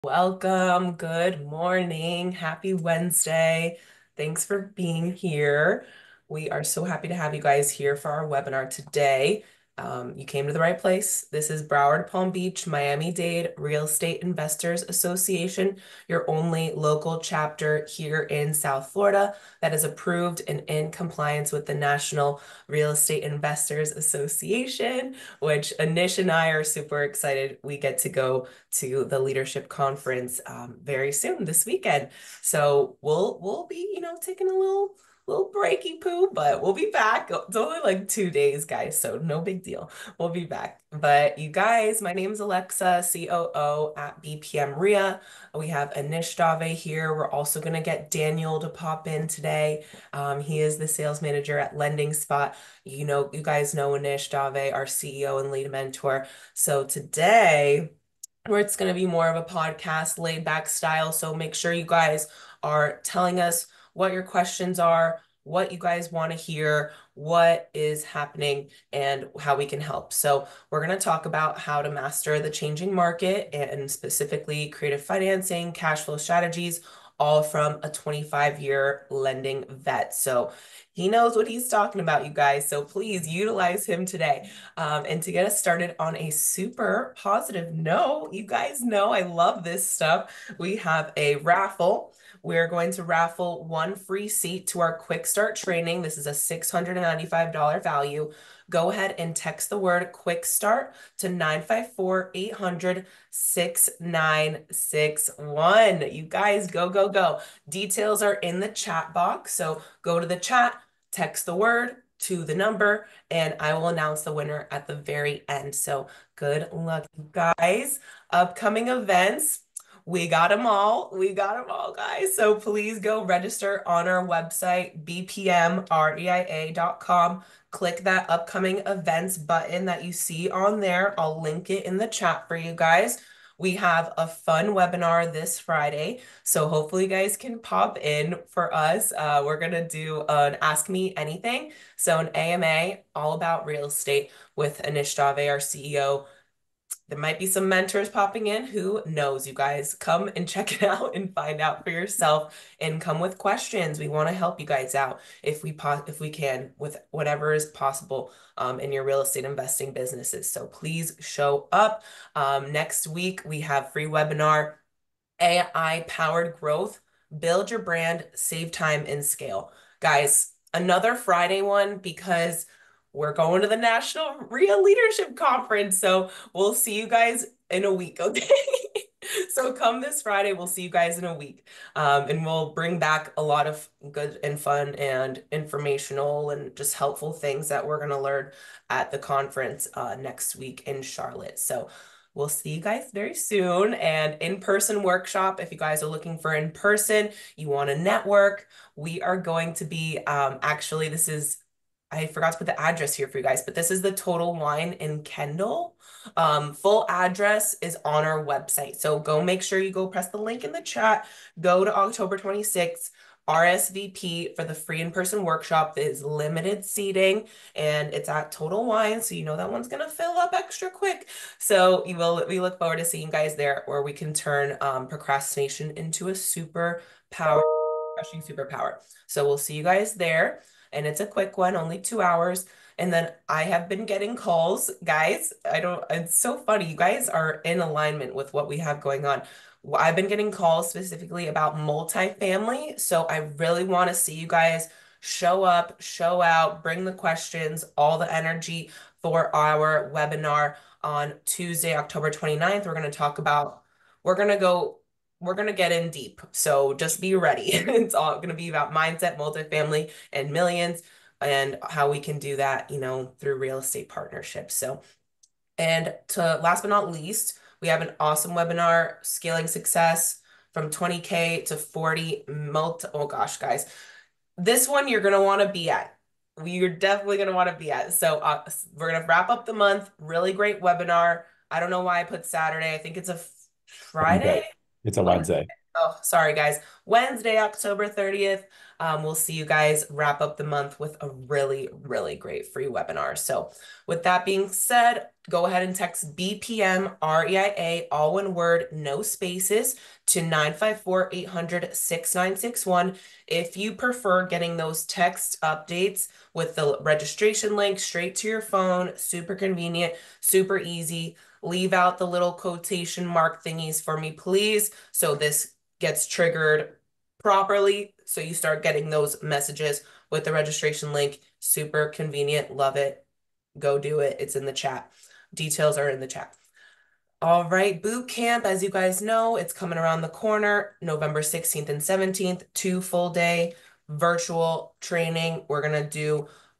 Welcome. Good morning. Happy Wednesday. Thanks for being here. We are so happy to have you guys here for our webinar today. You came to the right place. This is Broward Palm Beach, Miami-Dade Real Estate Investors Association, your only local chapter here in South Florida that is approved and in compliance with the National Real Estate Investors Association, which Anish and I are super excited we get to go to the leadership conference very soon this weekend. So we'll be, taking a little breaky poo, but we'll be back. It's only like 2 days, guys, so no big deal. We'll be back. But you guys, my name is Alexa, COO at BPM RIA. We have Anish Dave here. We're also going to get Daniel to pop in today. He is the sales manager at Lending Spot. You guys know Anish Dave, our CEO and lead mentor. So today, where it's going to be more of a podcast, laid back style. So make sure you guys are telling us what your questions are, what you guys want to hear, what is happening, and how we can help. So we're going to talk about how to master the changing market and specifically creative financing, cash flow strategies, all from a 25-year lending vet. So he knows what he's talking about, you guys. So please utilize him today. And to get us started on a super positive note, you guys know I love this stuff. We have a raffle. We're going to raffle one free seat to our Quick Start training. This is a $695 value. Go ahead and text the word Quick Start to 954-800-6961. You guys, go, go, go. Details are in the chat box. So go to the chat, text the word to the number, and I will announce the winner at the very end. So good luck, you guys. Upcoming events. We got them all. We got them all, guys. So please go register on our website, bpmreia.com. Click that upcoming events button that you see on there. I'll link it in the chat for you guys. We have a fun webinar this Friday, so hopefully you guys can pop in for us. We're going to do an Ask Me Anything. So an AMA all about real estate with Anish Dave, our CEO. There might be some mentors popping in. Who knows, you guys? Come and check it out and find out for yourself and come with questions. We want to help you guys out if we can with whatever is possible in your real estate investing businesses. So please show up. Next week, we have free webinar, AI powered growth, build your brand, save time and scale. Guys, another Friday one because we're going to the National Real Leadership Conference. So we'll see you guys in a week, okay? So come this Friday, we'll see you guys in a week. And we'll bring back a lot of good and fun and informational and just helpful things that we're going to learn at the conference next week in Charlotte. So we'll see you guys very soon. And in-person workshop, if you guys are looking for in-person, you want to network, we are going to be, actually, I forgot to put the address here for you guys, but this is the Total Wine in Kendall. Full address is on our website. So go make sure you go press the link in the chat, go to October 26th, RSVP for the free in-person workshop. There's limited seating and it's at Total Wine. So you know that one's gonna fill up extra quick. So we look forward to seeing you guys there where we can turn procrastination into a crushing superpower. So we'll see you guys there and it's a quick one, only 2 hours. And then I have been getting calls, guys. It's so funny. You guys are in alignment with what we have going on. I've been getting calls specifically about multifamily. So I really want to see you guys show up, show out, bring the questions, all the energy for our webinar on Tuesday, October 29th. We're going to go we're going to get in deep. So just be ready. It's all going to be about mindset, multifamily, and millions, and how we can do that, through real estate partnerships. So, and to last but not least, we have an awesome webinar, Scaling Success from 20K to 40 oh gosh, guys. This one you're going to want to be at. You're definitely going to want to be at. So we're going to wrap up the month. Really great webinar. I don't know why I put Saturday. I think it's a Friday. Wednesday. It's a Wednesday. Oh, sorry, guys. Wednesday, October 30th. We'll see you guys wrap up the month with a really, really great free webinar. So, with that being said, go ahead and text BPM REIA, all one word, no spaces, to 954-800-6961. If you prefer getting those text updates with the registration link straight to your phone, super convenient, super easy. Leave out the little quotation mark thingies for me, please. So this gets triggered properly. So you start getting those messages with the registration link. Super convenient. Love it. Go do it. It's in the chat. Details are in the chat. All right, boot camp, as you guys know, it's coming around the corner, November 16th and 17th, 2 full day virtual training. We're gonna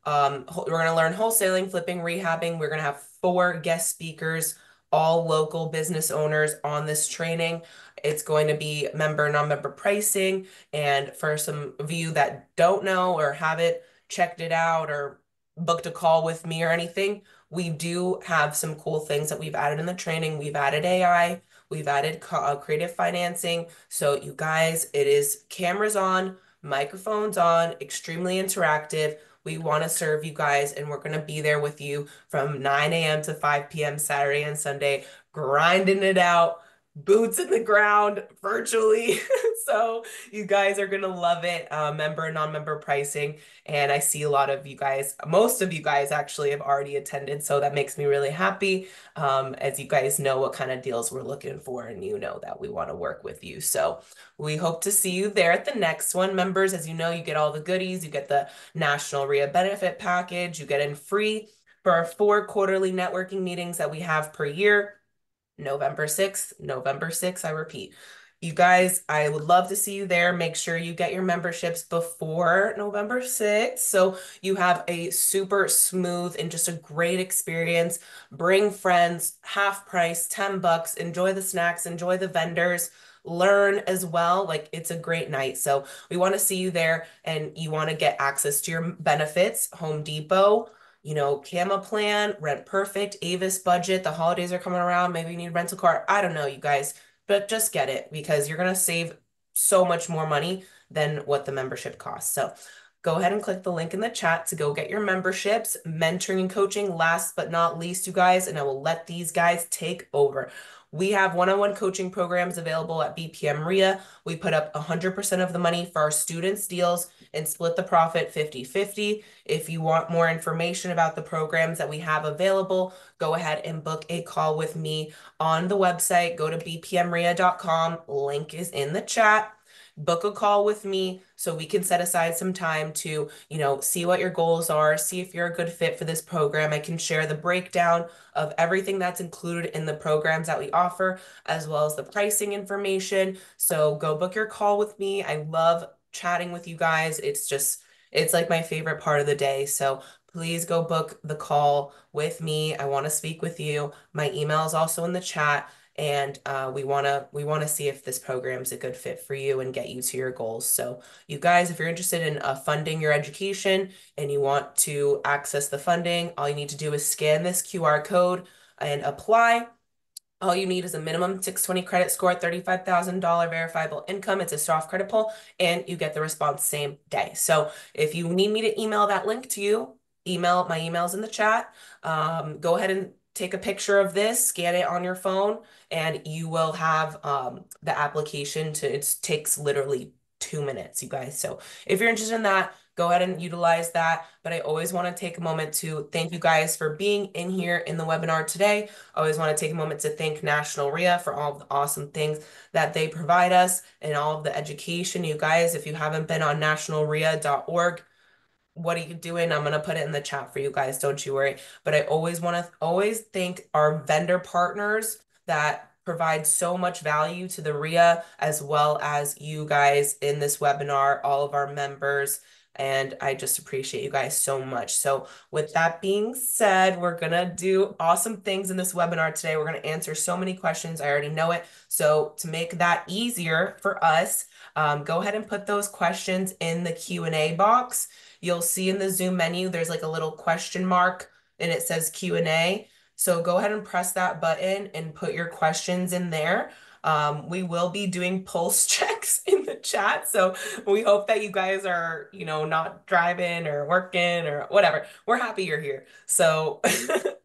learn wholesaling, flipping, rehabbing. We're gonna have 4 guest speakers, all local business owners on this training. It's going to be member, non-member pricing. And for some of you that don't know or haven't checked it out or booked a call with me or anything, we do have some cool things that we've added in the training. We've added AI, we've added creative financing. So you guys, it is cameras on, microphones on, extremely interactive. We want to serve you guys, and we're going to be there with you from 9 a.m. to 5 p.m. Saturday and Sunday, grinding it out, boots in the ground virtually. So you guys are going to love it. Member and non-member pricing. And I see a lot of you guys, most of you guys actually have already attended. So that makes me really happy. As you guys know what kind of deals we're looking for, and you know that we want to work with you. So we hope to see you there at the next one. Members, as you know, you get all the goodies. You get the National RIA benefit package. You get in free for our 4 quarterly networking meetings that we have per year. November 6th, I repeat. You guys, I would love to see you there. Make sure you get your memberships before November 6th so you have a super smooth and just a great experience. Bring friends, half price, $10. Enjoy the snacks, enjoy the vendors, learn as well. Like it's a great night. So we want to see you there, and you want to get access to your benefits, Home Depot, Cama Plan, Rent Perfect, Avis Budget. The holidays are coming around. Maybe you need a rental car. I don't know, you guys, but just get it because you're going to save so much more money than what the membership costs. So go ahead and click the link in the chat to go get your memberships, mentoring and coaching. Last but not least, you guys, and I will let these guys take over. We have one-on-one coaching programs available at BPM RIA. We put up 100% of the money for our students' deals and split the profit 50-50. If you want more information about the programs that we have available, go ahead and book a call with me on the website. Go to bpmria.com. Link is in the chat. Book a call with me so we can set aside some time to, see what your goals are, see if you're a good fit for this program. I can share the breakdown of everything that's included in the programs that we offer, as well as the pricing information. So go book your call with me. I love chatting with you guys. It's like my favorite part of the day. So please go book the call with me. I want to speak with you. My email is also in the chat, and we wanna see if this program is a good fit for you and get you to your goals. So you guys, if you're interested in funding your education and you want to access the funding, all you need to do is scan this QR code and apply. All you need is a minimum 620 credit score, $35,000 verifiable income. It's a soft credit pull, and you get the response same day. So if you need me to email that link to you, my email's in the chat. Go ahead and take a picture of this, scan it on your phone, and you will have the application it takes literally 2 minutes, you guys. So if you're interested in that, go ahead and utilize that. But I always want to take a moment to thank you guys for being in here in the webinar today. I always want to take a moment to thank National RIA for all of the awesome things that they provide us and all of the education. You guys, if you haven't been on nationalria.org, what are you doing? I'm going to put it in the chat for you guys. Don't you worry. But I always thank our vendor partners that provide so much value to the RIA, as well as you guys in this webinar, all of our members. And I just appreciate you guys so much. So with that being said, we're going to do awesome things in this webinar today. We're going to answer so many questions. I already know it. So to make that easier for us, go ahead and put those questions in the Q&A box. You'll see in the Zoom menu, there's like a little question mark and it says Q&A. So go ahead and press that button and put your questions in there. We will be doing pulse checks in the chat. So we hope that you guys are, not driving or working or whatever. We're happy you're here. So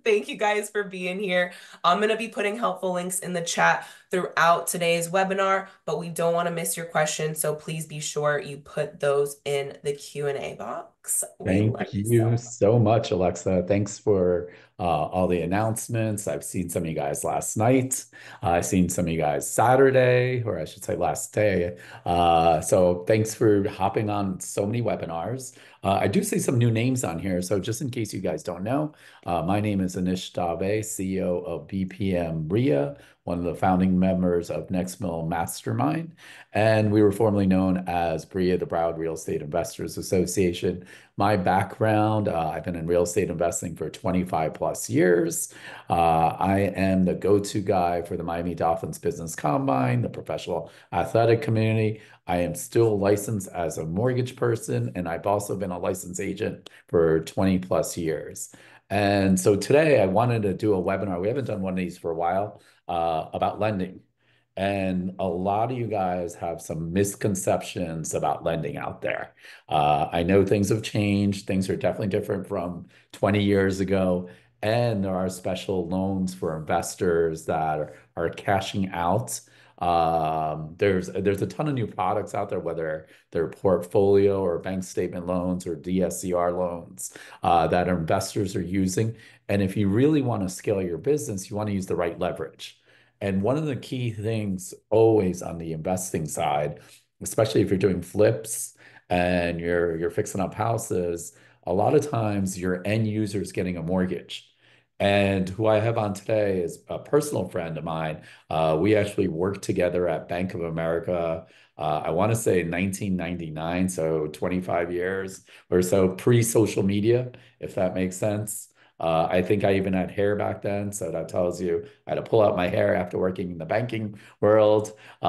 thank you guys for being here. I'm going to be putting helpful links in the chat throughout today's webinar, but we don't want to miss your questions. So please be sure you put those in the Q&A box. We love Thank you so you much. so much, Alexa. Thanks for all the announcements. I've seen some of you guys last night. I've seen some of you guys Saturday, or I should say last day. So thanks for hopping on so many webinars. I do see some new names on here. So just in case you guys don't know, my name is Anish Dave, CEO of BPM RIA, one of the founding members of Next Mill Mastermind. And we were formerly known as BRIA, the Broward Real Estate Investors Association. My background, I've been in real estate investing for 25 plus years. I am the go-to guy for the Miami Dolphins Business Combine, the professional athletic community. I am still licensed as a mortgage person, and I've also been a licensed agent for 20 plus years. And so today I wanted to do a webinar. We haven't done one of these for a while about lending. And a lot of you guys have some misconceptions about lending out there. I know things have changed. Things are definitely different from 20 years ago. And there are special loans for investors that are cashing out. There's a ton of new products out there, whether they're portfolio or bank statement loans or DSCR loans that our investors are using. And if you really want to scale your business, you want to use the right leverage. And one of the key things always on the investing side, especially if you're doing flips and you're fixing up houses, a lot of times your end user is getting a mortgage. And who I have on today is a personal friend of mine. We actually worked together at Bank of America. I want to say 1999, so 25 years or so pre-social media, if that makes sense. I think I even had hair back then, so that tells you I had to pull out my hair after working in the banking world. Who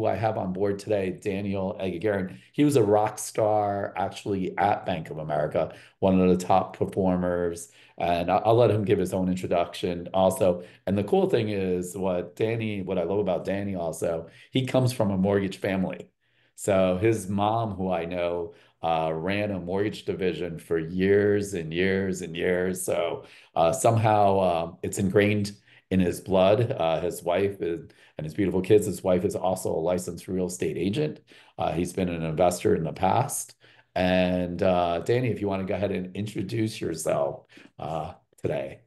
I have on board today, Daniel Eggagarin, he was a rock star actually at Bank of America, one of the top performers. And I'll let him give his own introduction also. And the cool thing is what I love about Danny also, he comes from a mortgage family. So his mom, who I know, ran a mortgage division for years and years and years. So somehow it's ingrained in his blood. His wife and his beautiful kids. His wife is also a licensed real estate agent. He's been an investor in the past. And Danny, if you want to go ahead and introduce yourself today.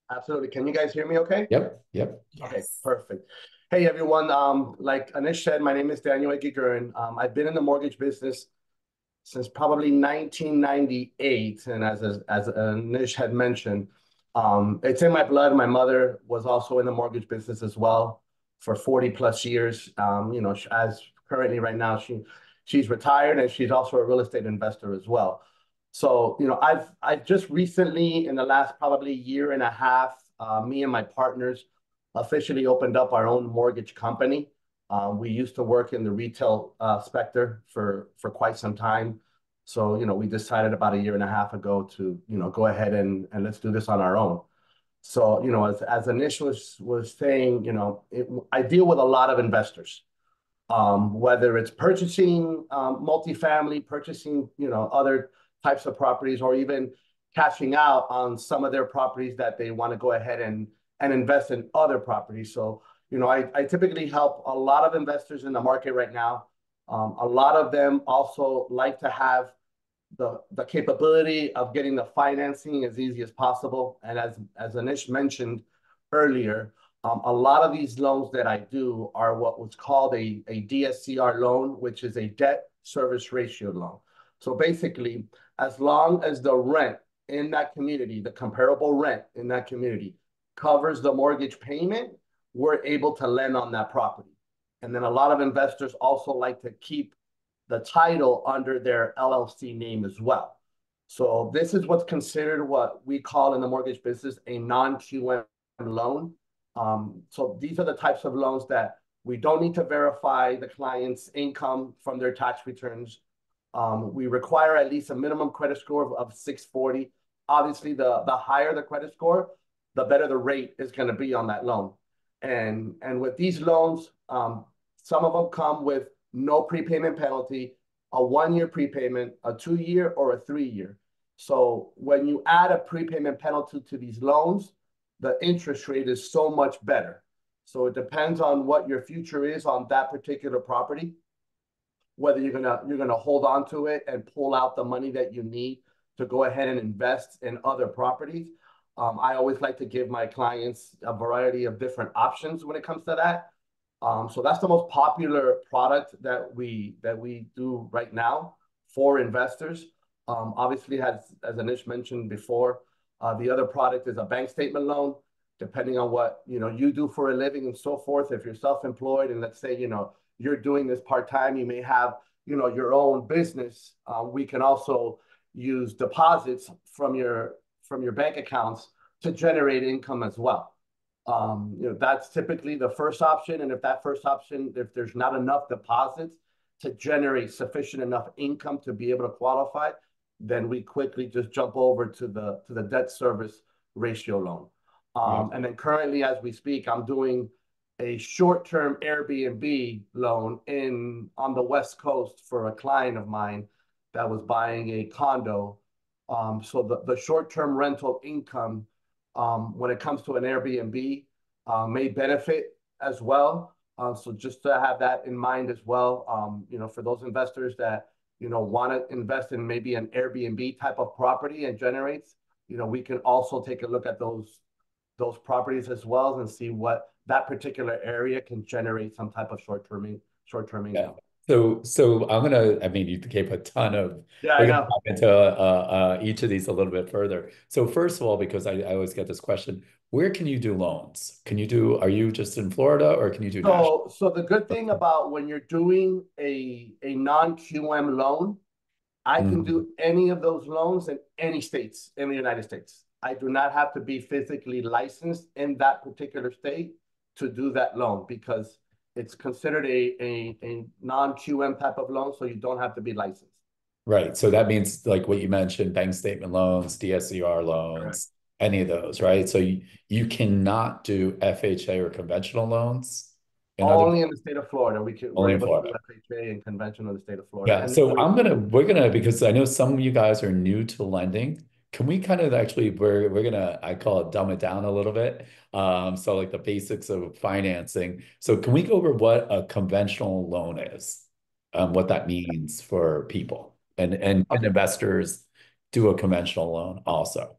Absolutely. Can you guys hear me okay? Yep, yep. Okay, Yes. perfect. Hey, everyone. Like Anish said, my name is Daniel Eggagarin. I've been in the mortgage business since probably 1998. And as Anish had mentioned, it's in my blood. My mother was also in the mortgage business as well for 40 plus years. As currently right now, she's retired and she's also a real estate investor as well. So, I've just recently, in the last probably year and a half, me and my partners officially opened up our own mortgage company. We used to work in the retail sector for quite some time. So, we decided about a year and a half ago to, go ahead and let's do this on our own. So, as Anish was saying, I deal with a lot of investors, whether it's purchasing multifamily, purchasing, other types of properties, or even cashing out on some of their properties that they want to go ahead and invest in other properties. So, I typically help a lot of investors in the market right now. A lot of them also like to have the capability of getting the financing as easy as possible. And as Anish mentioned earlier, a lot of these loans that I do are what was called a DSCR loan, which is a debt service ratio loan. So basically, as long as the rent in that community, the comparable rent in that community covers the mortgage payment, we're able to lend on that property. And then a lot of investors also like to keep the title under their LLC name as well. So this is what's considered what we call in the mortgage business a non-QM loan. So these are the types of loans that we don't need to verify the client's income from their tax returns. We require at least a minimum credit score of 640. Obviously, the higher the credit score, the better the rate is going to be on that loan. And with these loans, some of them come with no prepayment penalty, a 1-year prepayment, a 2-year, or a 3-year. So when you add a prepayment penalty to these loans, the interest rate is so much better. So it depends on what your future is on that particular property, whether you're gonna hold on to it and pull out the money that you need to go ahead and invest in other properties. I always like to give my clients a variety of different options when it comes to that. So that's the most popular product that we do right now for investors. Obviously, as Anish mentioned before, the other product is a bank statement loan. Depending on what you do for a living and so forth, if you're self-employed and let's say you're doing this part-time, you may have your own business. We can also use deposits from your bank accounts to generate income as well. That's typically the first option. And if that first option, if there's not enough deposits to generate sufficient enough income to be able to qualify, then we quickly just jump over to the debt service ratio loan. And then currently, as we speak, I'm doing a short-term Airbnb loan on the West Coast for a client of mine that was buying a condo. So the short-term rental income, when it comes to an Airbnb, may benefit as well. So just to have that in mind as well, for those investors that want to invest in maybe an Airbnb type of property and generates, we can also take a look at those properties as well and see what that particular area can generate some type of short-term income. Yeah. So I mean, you gave a ton of, Yeah, we're I gonna know. dive into each of these a little bit further. So first of all, because I always get this question, where can you do loans? Are you just in Florida or can you do national? So the good thing about when you're doing a non-QM loan, I can Mhm. do any of those loans in any states in the United States. I do not have to be physically licensed in that particular state to do that loan because it's considered a non-QM type of loan, so you don't have to be licensed. Right. So that means like what you mentioned, bank statement loans, DSCR Correct. loans, any of those, right? So you cannot do FHA or conventional loans in other, Only in the state of Florida. We're only in able to do Florida. FHA and conventional in the state of Florida. Yeah. So we're gonna, because I know some of you guys are new to lending. Can we kind of actually, we're gonna, I call it dumb it down a little bit. So like the basics of financing. So can we go over what a conventional loan is? What that means for people and can Okay. investors do a conventional loan also?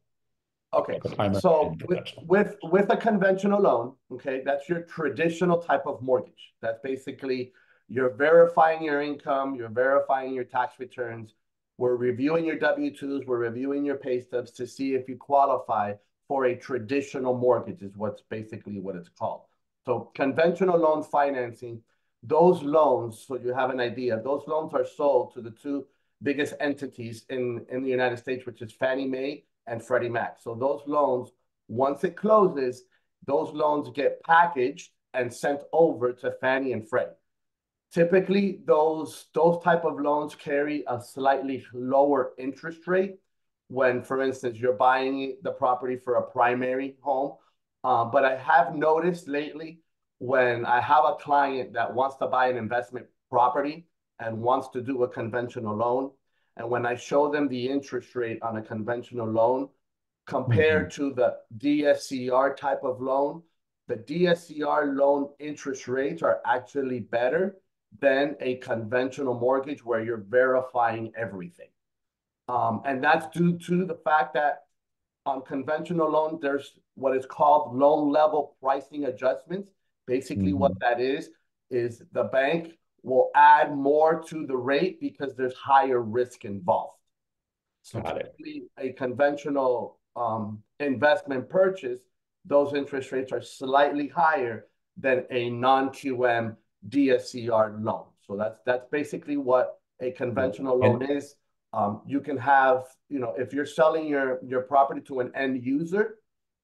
Okay, The primary so and conventional. with a conventional loan, okay, that's your traditional type of mortgage. That's basically you're verifying your income, you're verifying your tax returns, we're reviewing your W-2s, we're reviewing your pay stubs to see if you qualify for a traditional mortgage, is what's basically what it's called. So conventional loan financing, those loans, so you have an idea, those loans are sold to the two biggest entities in the United States, which is Fannie Mae and Freddie Mac. So those loans, once it closes, those loans get packaged and sent over to Fannie and Freddie. Typically, those type of loans carry a slightly lower interest rate when, for instance, you're buying the property for a primary home. But I have noticed lately when I have a client that wants to buy an investment property and wants to do a conventional loan, and when I show them the interest rate on a conventional loan Mhm. compared to the DSCR type of loan, the DSCR loan interest rates are actually better than a conventional mortgage where you're verifying everything. And that's due to the fact that on conventional loan, there's what is called loan level pricing adjustments. Basically, what Mhm. that is the bank will add more to the rate because there's higher risk involved. So Got it. typically, a conventional investment purchase, those interest rates are slightly higher than a non-QM DSCR loan. So that's basically what a Yeah. conventional loan And is. You can have, if you're selling your property to an end user,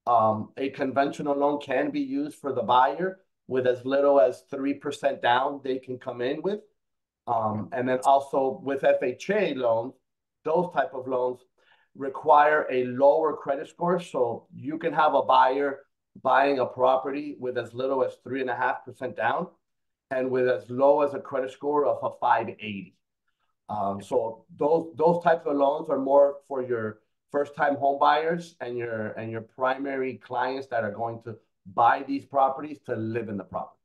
a conventional loan can be used for the buyer with as little as 3% down they can come in with. And then also with FHA loans, those type of loans require a lower credit score. So you can have a buyer buying a property with as little as 3.5% down and with as low as a credit score of a 580. So those types of loans are more for your first-time home buyers and your primary clients that are going to buy these properties to live in the properties.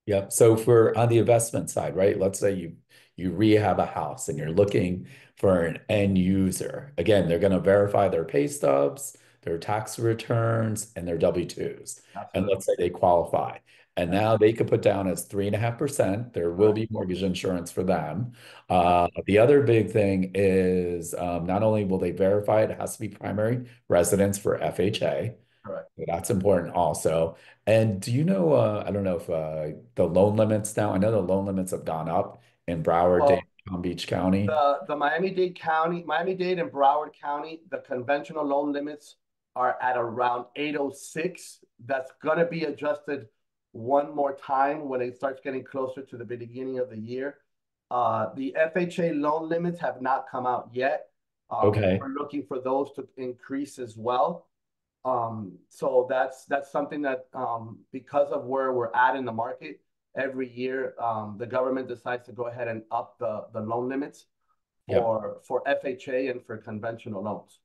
Yep. So for on the investment side, right? Let's say you rehab a house and you're looking for an end user. Again, they're going to verify their pay stubs, their tax returns, and their W-2s. And Absolutely. let's say they qualify. And Yeah. now they could put down as 3.5%. There will Correct. be mortgage insurance for them. Correct. The other big thing is not only will they verify it has to be primary residence for FHA. Correct. So that's important also. And do you know, I don't know if the loan limits now, I know the loan limits have gone up in Broward, Dade, Well, Palm Beach County. the Miami-Dade and Broward County, the conventional loan limits are at around 806. That's going to be adjusted one more time when it starts getting closer to the beginning of the year. The FHA loan limits have not come out yet. Okay. We're looking for those to increase as well. So that's something that because of where we're at in the market, every year the government decides to go ahead and up the loan limits Yep. for FHA and for conventional loans.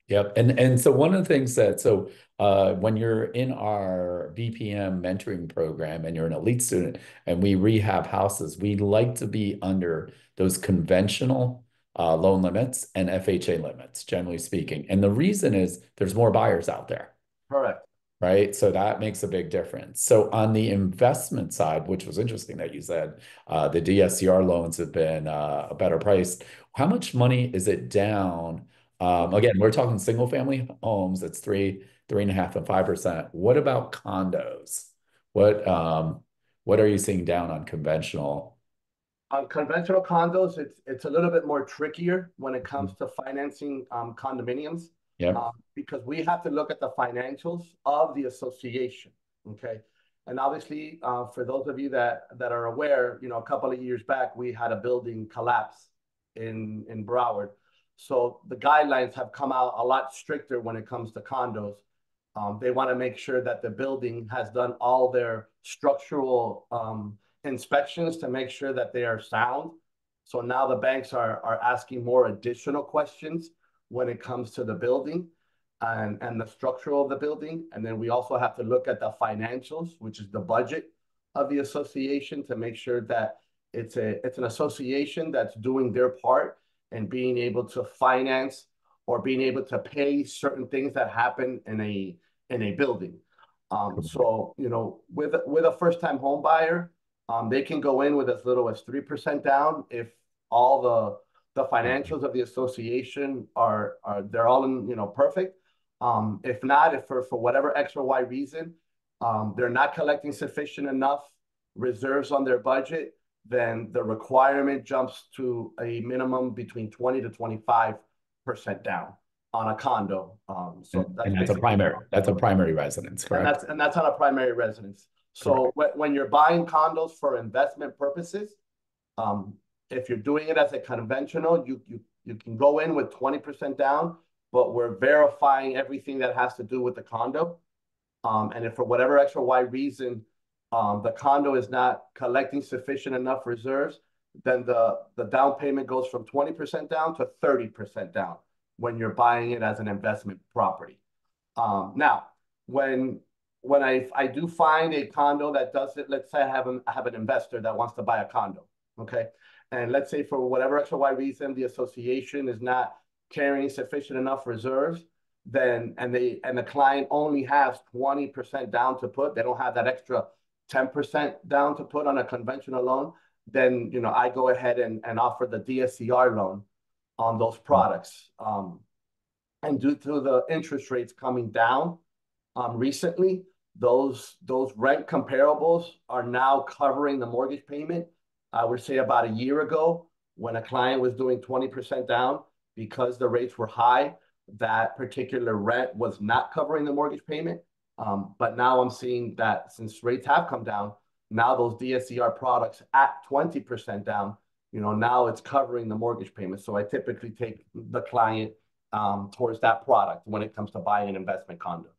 Yep. And so one of the things that when you're in our BPM mentoring program and you're an elite student and we rehab houses, we like to be under those conventional loan limits and FHA limits, generally speaking. And the reason is there's more buyers out there. Correct. Right. So that makes a big difference. So on the investment side, which was interesting that you said the DSCR loans have been a better price. How much money is it down? Again, we're talking single family homes. It's 3.5, and 5%. What about condos? What are you seeing down on conventional? On conventional condos, it's a little bit more trickier when it comes to financing condominiums Yep. because we have to look at the financials of the association. Okay. And obviously, for those of you that are aware, a couple of years back, we had a building collapse in Broward. So the guidelines have come out a lot stricter when it comes to condos. They want to make sure that the building has done all their structural inspections to make sure that they are sound. So now the banks are asking more additional questions when it comes to the building and the structure of the building. And then we also have to look at the financials, which is the budget of the association, to make sure that it's an association that's doing their part and being able to finance or being able to pay certain things that happen in a building. So with a first-time home buyer, they can go in with as little as 3% down if all the financials of the association are they're all perfect. If not, if for whatever X or Y reason, they're not collecting sufficient enough reserves on their budget, then the requirement jumps to a minimum between 20 to 25% down on a condo. So that's And basically that's a primary residence, correct? and that's on a primary residence. So Correct. when you're buying condos for investment purposes, if you're doing it as a conventional, you can go in with 20% down, but we're verifying everything that has to do with the condo. And if for whatever X or Y reason, the condo is not collecting sufficient enough reserves, then the down payment goes from 20% down to 30% down when you're buying it as an investment property. Now, when I do find a condo that does it, let's say I have an investor that wants to buy a condo, okay? And let's say for whatever X or Y reason, the association is not carrying sufficient enough reserves, then and the client only has 20% down to put, they don't have that extra 10% down to put on a conventional loan, then I go ahead and offer the DSCR loan on those products. And due to the interest rates coming down recently, those rent comparables are now covering the mortgage payment. I would say about a year ago, when a client was doing 20% down, because the rates were high, that particular rent was not covering the mortgage payment. But now I'm seeing that since rates have come down, now those DSCR products at 20% down, now it's covering the mortgage payment. So I typically take the client towards that product when it comes to buying an investment condo.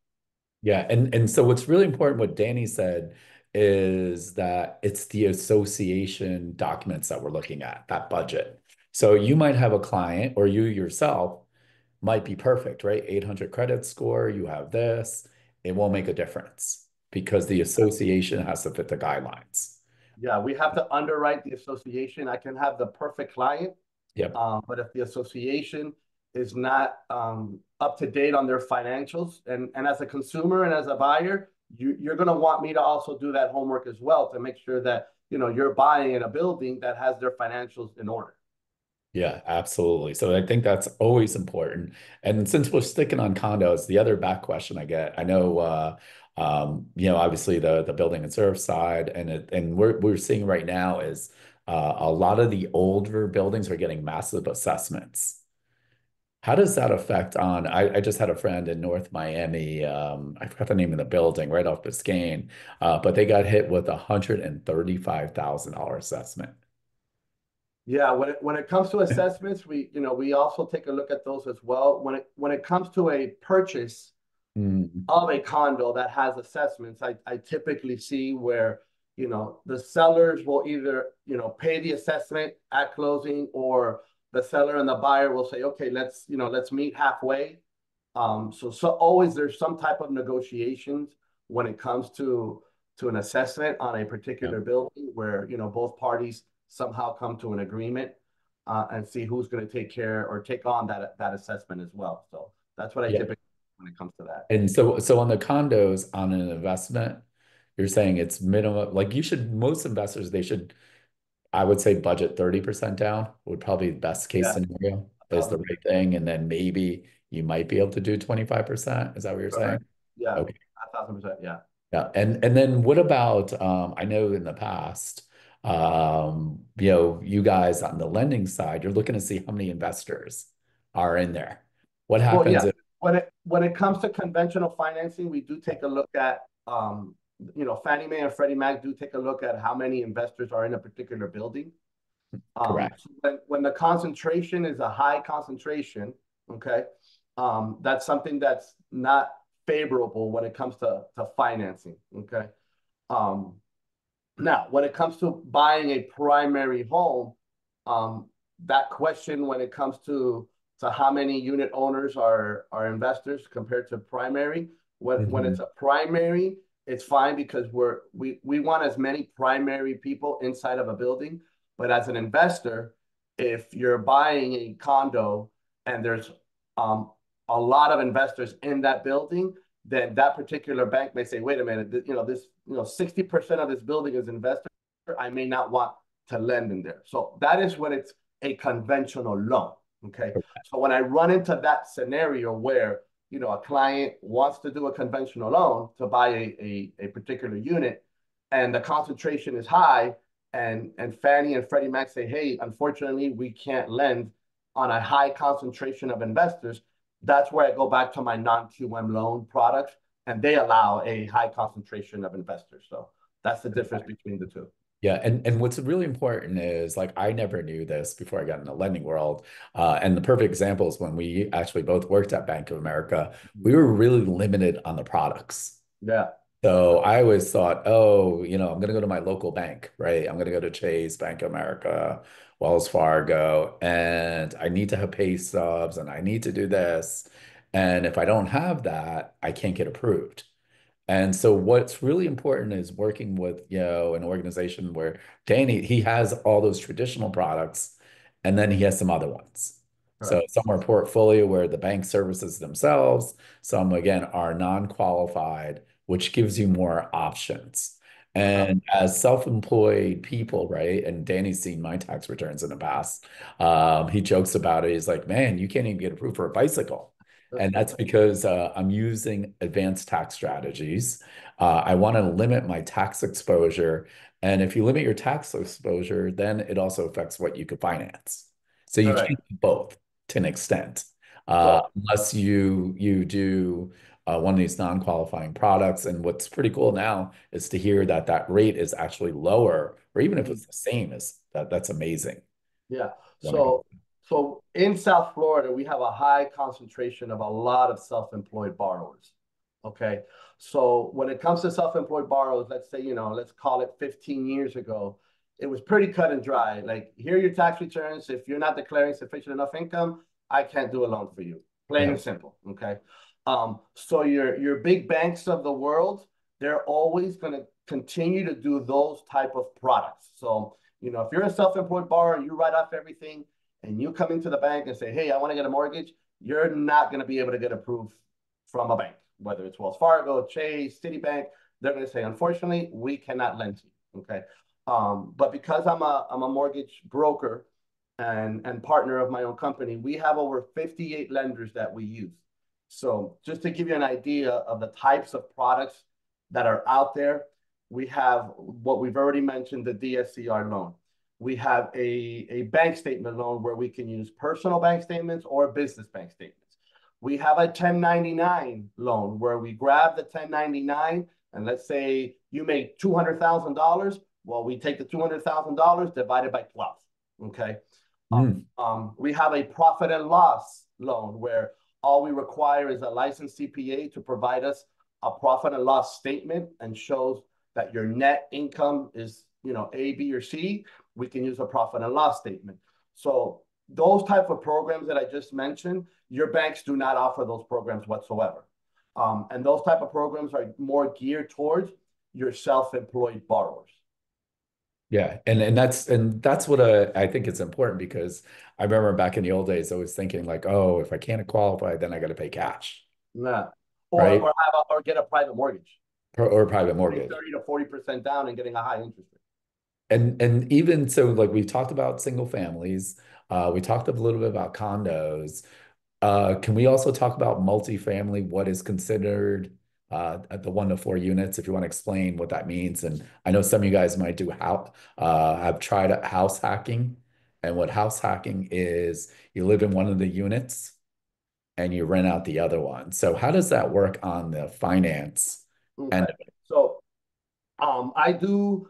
Yeah, and so what's really important, what Danny said, is that it's the association documents that we're looking at, that budget. So you might have a client or you yourself might be perfect, right? 800 credit score, you have this, it won't make a difference because the association has to fit the guidelines. Yeah, we have to underwrite the association. I can have the perfect client, Yep. but if the association is not up to date on their financials, and as a consumer and as a buyer, you're going to want me to also do that homework as well to make sure that you're buying in a building that has their financials in order. Yeah, absolutely. So I think that's always important. And since we're sticking on condos, the other back question I get, I know obviously the building and serve side and we're seeing right now is a lot of the older buildings are getting massive assessments. How does that affect on I just had a friend in North Miami, I forgot the name of the building right off Biscayne, but they got hit with $135,000 assessment. Yeah, when it comes to assessments, we also take a look at those as well. When it comes to a purchase Mm, of a condo that has assessments, I typically see where, the sellers will either, pay the assessment at closing, or the seller and the buyer will say, okay, let's meet halfway. So always there's some type of negotiations when it comes to an assessment on a yeah. particular building where, both parties somehow come to an agreement, and see who's going to take care or take on that assessment as well. So that's what I Yeah. typically do when it comes to that. And so on the condos on an investment, you're saying it's minimum, like you should, most investors, they should, I would say budget 30% down would probably be the best case Yeah, scenario is the 1,000%. right thing. And then maybe you might be able to do 25%. Is that what you're saying? Correct. Yeah, Okay. 1,000%. Yeah. Yeah. And then what about I know in the past, you guys on the lending side, you're looking to see how many investors are in there. What Well, happens yeah. if When it comes to conventional financing, we do take a look at, Fannie Mae and Freddie Mac do take a look at how many investors are in a particular building. correct? So when the concentration is a high concentration, okay, that's something that's not favorable when it comes to financing, okay. Um, Now, when it comes to buying a primary home, um, that question when it comes to how many unit owners are investors compared to primary, when it's Mhm. a primary, it's fine because we want as many primary people inside of a building. But as an investor, if you're buying a condo and there's um, a lot of investors in that building, then that particular bank may say, wait a minute, this 60% of this building is investor. I may not want to lend in there. So that is when it's a conventional loan. Okay. So when I run into that scenario where, a client wants to do a conventional loan to buy a particular unit, and the concentration is high, and Fannie and Freddie Mac say, hey, unfortunately, we can't lend on a high concentration of investors. That's where I go back to my non-QM loan products, and they allow a high concentration of investors. So that's the difference between the two. Yeah, and what's really important is like I never knew this before I got in the lending world. And the perfect example is when we actually both worked at Bank of America, we were really limited on the products. Yeah. So I always thought, oh, I'm going to go to my local bank, right? I'm going to go to Chase, Bank of America, Wells Fargo, and I need to have pay stubs and I need to do this. And if I don't have that, I can't get approved. And so what's really important is working with, an organization where Danny, he has all those traditional products and then he has some other ones. So Correct. some are portfolio where the bank services themselves, some again are non-qualified, which gives you more options. Uh-huh. And as self-employed people, right? And Danny's seen my tax returns in the past. He jokes about it. He's like, man, you can't even get approved for a bicycle. And that's because I'm using advanced tax strategies. I want to limit my tax exposure. And if you limit your tax exposure, then it also affects what you could finance. So you Correct. can't do both to an extent, So unless you do one of these non-qualifying products. And what's pretty cool now is to hear that that rate is actually lower, or even if mhm. it's the same, that's amazing. Yeah. When it So in South Florida, we have a high concentration of a lot of self-employed borrowers. Okay. So when it comes to self-employed borrowers, let's say, let's call it 15 years ago, it was pretty cut and dry. Like, here are your tax returns. If you're not declaring sufficient enough income, I can't do a loan for you. Plain Yeah. and simple. Okay. So your big banks of the world, they're always going to continue to do those type of products. So, if you're a self-employed borrower and you write off everything and you come into the bank and say, hey, I want to get a mortgage, you're not going to be able to get approved from a bank, whether it's Wells Fargo, Chase, Citibank. They're going to say, unfortunately, we cannot lend to you. Okay. But because I'm a mortgage broker and partner of my own company, we have over 58 lenders that we use. So just to give you an idea of the types of products that are out there, we have what we've already mentioned, the DSCR loan. We have a bank statement loan where we can use personal bank statements or business bank statements. We have a 1099 loan where we grab the 1099 and let's say you make $200,000. Well, we take the $200,000 divided by 12. Okay. We have a profit and loss loan where all we require is a licensed CPA to provide us a profit and loss statement and shows that your net income is, A, B, or C. We can use a profit and loss statement. So those type of programs that I just mentioned, your banks do not offer those programs whatsoever. And those type of programs are more geared towards your self-employed borrowers. Yeah, and that's what I think it's important because I remember back in the old days, I was thinking like, oh, if I can't qualify, then I got to pay cash, Yeah. right? Or get a private mortgage. Or a private 30 mortgage. to 40% down and getting a high interest rate. And even so, like we talked about single families, we talked a little bit about condos. Can we also talk about multifamily? What is considered at the 1 to 4 units? If you want to explain what that means, and I know some of you guys might do have tried house hacking, and what house hacking is, you live in one of the units and you rent out the other one. So how does that work on the finance Okay. end of it? So I do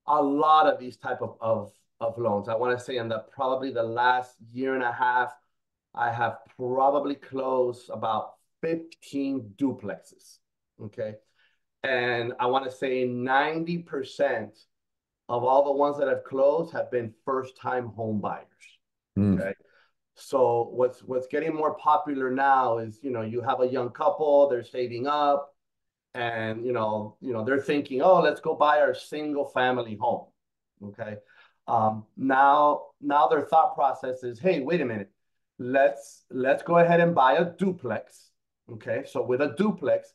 a lot of these type of loans. I want to say in probably the last year and a half, I have probably closed about 15 duplexes. Okay. And I want to say 90% of all the ones that I've closed have been first-time home buyers. Mm, Okay. So what's getting more popular now is, you have a young couple, they're saving up, and they're thinking, oh, let's go buy our single family home. Okay. Now their thought process is, hey, wait a minute, let's go ahead and buy a duplex. Okay. So with a duplex,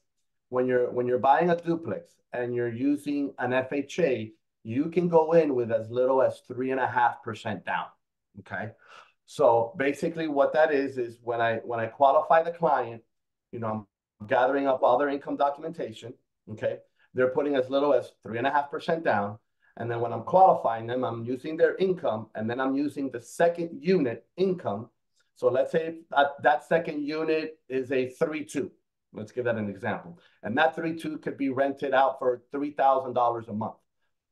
when you're buying a duplex and you're using an FHA, you can go in with as little as 3.5% down. Okay. So basically what that is when I qualify the client, I'm gathering up all their income documentation. Okay. They're putting as little as 3.5% down. And then when I'm qualifying them, I'm using their income and then I'm using the second unit income. So let's say that second unit is a 3.2. Let's give that an example. And that 3.2 could be rented out for $3,000 a month.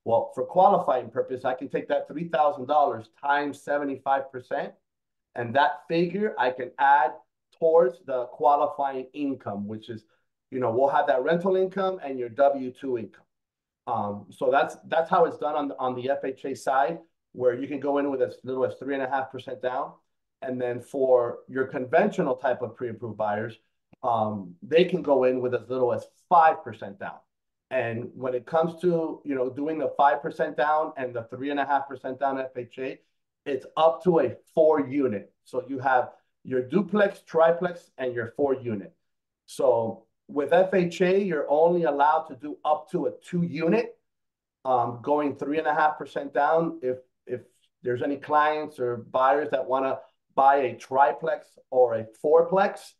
Well, for qualifying purpose, I can take that $3,000 times 75%, and that figure I can add towards the qualifying income, which is, we'll have that rental income and your W-2 income. So that's how it's done on the FHA side, where you can go in with as little as 3.5% down. And then for your conventional type of pre-approved buyers, they can go in with as little as 5% down. And when it comes to, doing the 5% down and the 3.5% down FHA, it's up to a 4 unit. So you have your duplex, triplex, and your 4 unit. So with FHA, you're only allowed to do up to a 2 unit, going 3.5% down. If there's any clients or buyers that want to buy a triplex or a fourplex,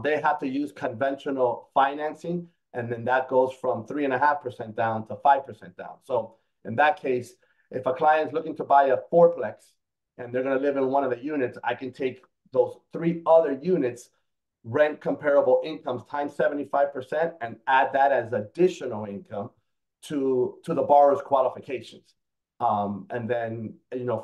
they have to use conventional financing, and then that goes from 3.5% down to 5% down. So in that case, if a client is looking to buy a fourplex and they're going to live in one of the units, I can take those 3 other units, rent comparable incomes times 75%, and add that as additional income to the borrower's qualifications. And then,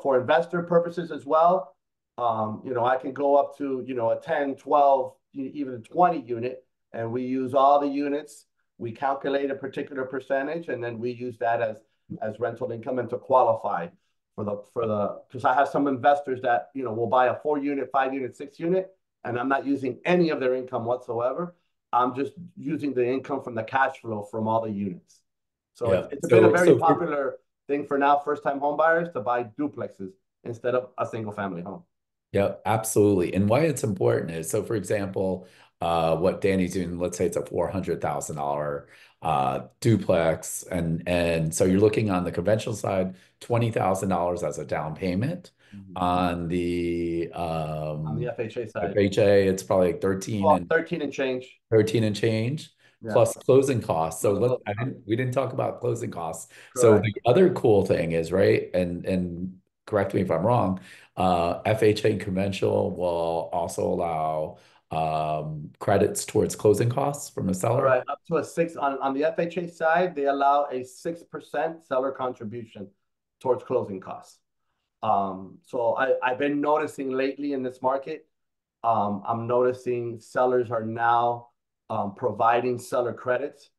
for investor purposes as well, I can go up to, a 10, 12, even a 20 unit, and we use all the units. We calculate a particular percentage, and then we use that as rental income and to qualify because I have some investors that will buy a 4 unit, 5 unit, 6 unit, and I'm not using any of their income whatsoever. I'm just using the income from the cash flow from all the units. So Yeah. it's been a So, very so popular thing for now first time home buyers to buy duplexes instead of a single family home. yeah, absolutely. And why it's important is, so for example, what Danny's doing, let's say it's a $400,000 duplex, and so you're looking on the conventional side, $20,000 as a down payment. On the On the FHA side, FHA, it's probably like 13 well, and 13 and change. 13 and change Yeah. plus closing costs. So Plus closing costs. we didn't talk about closing costs. So Correct. the other cool thing is, right, and correct me if I'm wrong, FHA conventional will also allow credits towards closing costs from a seller. Right, up to a six on the FHA side, they allow a 6% seller contribution towards closing costs. So I've been noticing lately in this market, I'm noticing sellers are now providing seller credits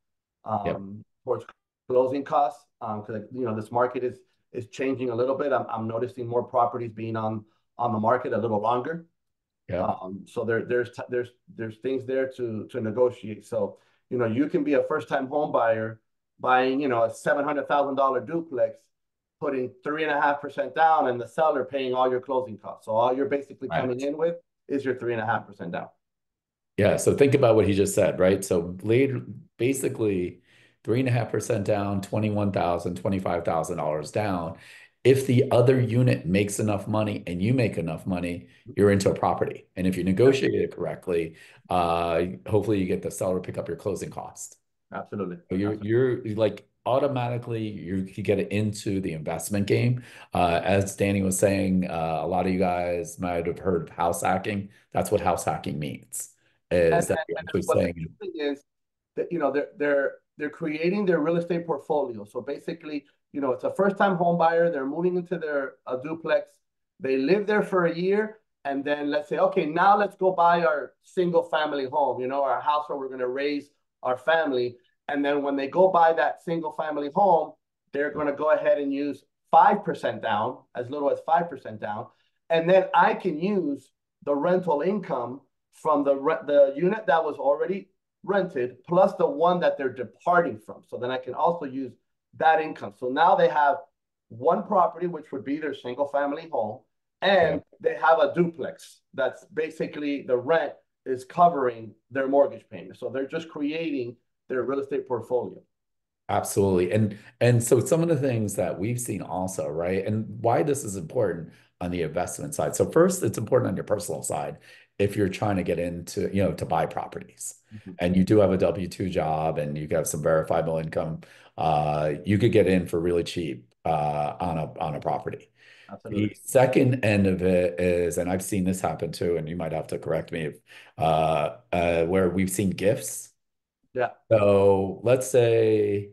Yep. towards closing costs. Because this market is changing a little bit. I'm noticing more properties being on the market a little longer. Yeah. So there's things there to negotiate. So you can be a first time home buyer buying a $700,000 duplex, putting 3.5% down, and the seller paying all your closing costs. So all you're basically coming Right. in with is your 3.5% down. Yeah, so think about what he just said, right? So later, basically 3.5% down, 21,000, $25,000 down. If the other unit makes enough money and you make enough money, you're into a property. And if you negotiate it correctly, hopefully you get the seller to pick up your closing cost. Absolutely. So Absolutely. you're like automatically you get into the investment game. As Danny was saying, a lot of you guys might have heard of house hacking. That's what house hacking means, And, is that and, you're and actually what's saying, interesting is that they're creating their real estate portfolio. So basically, it's a first time home buyer. They're moving into their a duplex. They live there for a year, and then let's say, okay, now let's go buy our single family home. Our house where we're going to raise our family. And then when they go buy that single family home, they're going to go ahead and use 5% down, as little as 5% down, and then I can use the rental income from the unit that was already rented plus the one that they're departing from. So then I can also use that income. So now they have one property, which would be their single family home, yeah. and they have a duplex that's basically the rent is covering their mortgage payment. So they're just creating their real estate portfolio. Absolutely. And so some of the things that we've seen also, right? And why this is important on the investment side. So first, it's important on your personal side if you're trying to get into, to buy properties. And you do have a W-2 job and you have some verifiable income, you could get in for really cheap on a property. Absolutely. The second end of it is, and I've seen this happen too, and you might have to correct me if where we've seen gifts. Yeah. So let's say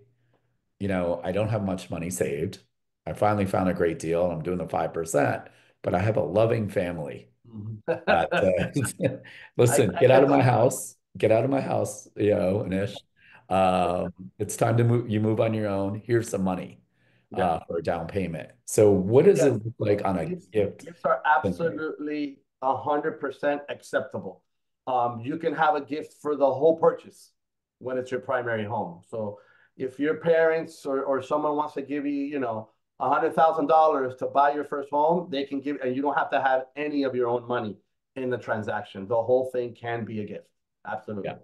I don't have much money saved. I finally found a great deal and I'm doing the 5%, but I have a loving family that listen, I get out get of my that. house, get out of my house, Anish. It's time to move, you move on your own. Here's some money Yeah. for a down payment. So what does Yeah. it look like on a gift? Gifts are absolutely 100% acceptable. You can have a gift for the whole purchase when it's your primary home. So if your parents or someone wants to give you, $100,000 to buy your first home, they can give, and you don't have to have any of your own money in the transaction. The whole thing can be a gift. Absolutely. Yeah.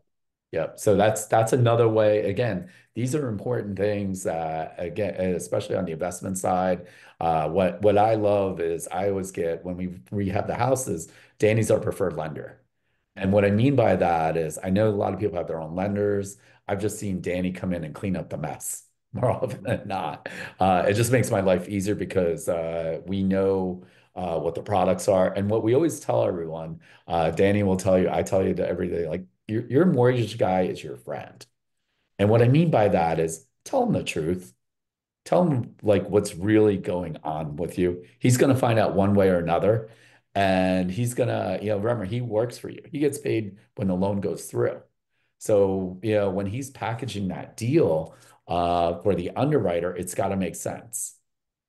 Yeah. So that's another way. Again, these are important things again, especially on the investment side. What I love is I always get when we rehab the houses, Danny's our preferred lender. And what I mean by that is I know a lot of people have their own lenders. I've just seen Danny come in and clean up the mess more often than not. It just makes my life easier because we know what the products are. And what we always tell everyone, Danny will tell you, I tell you to every day, like your mortgage guy is your friend. And what I mean by that is tell him the truth. Tell him like what's really going on with you. He's going to find out one way or another. And he's going to, remember, he works for you. He gets paid when the loan goes through. So, when he's packaging that deal for the underwriter, it's got to make sense.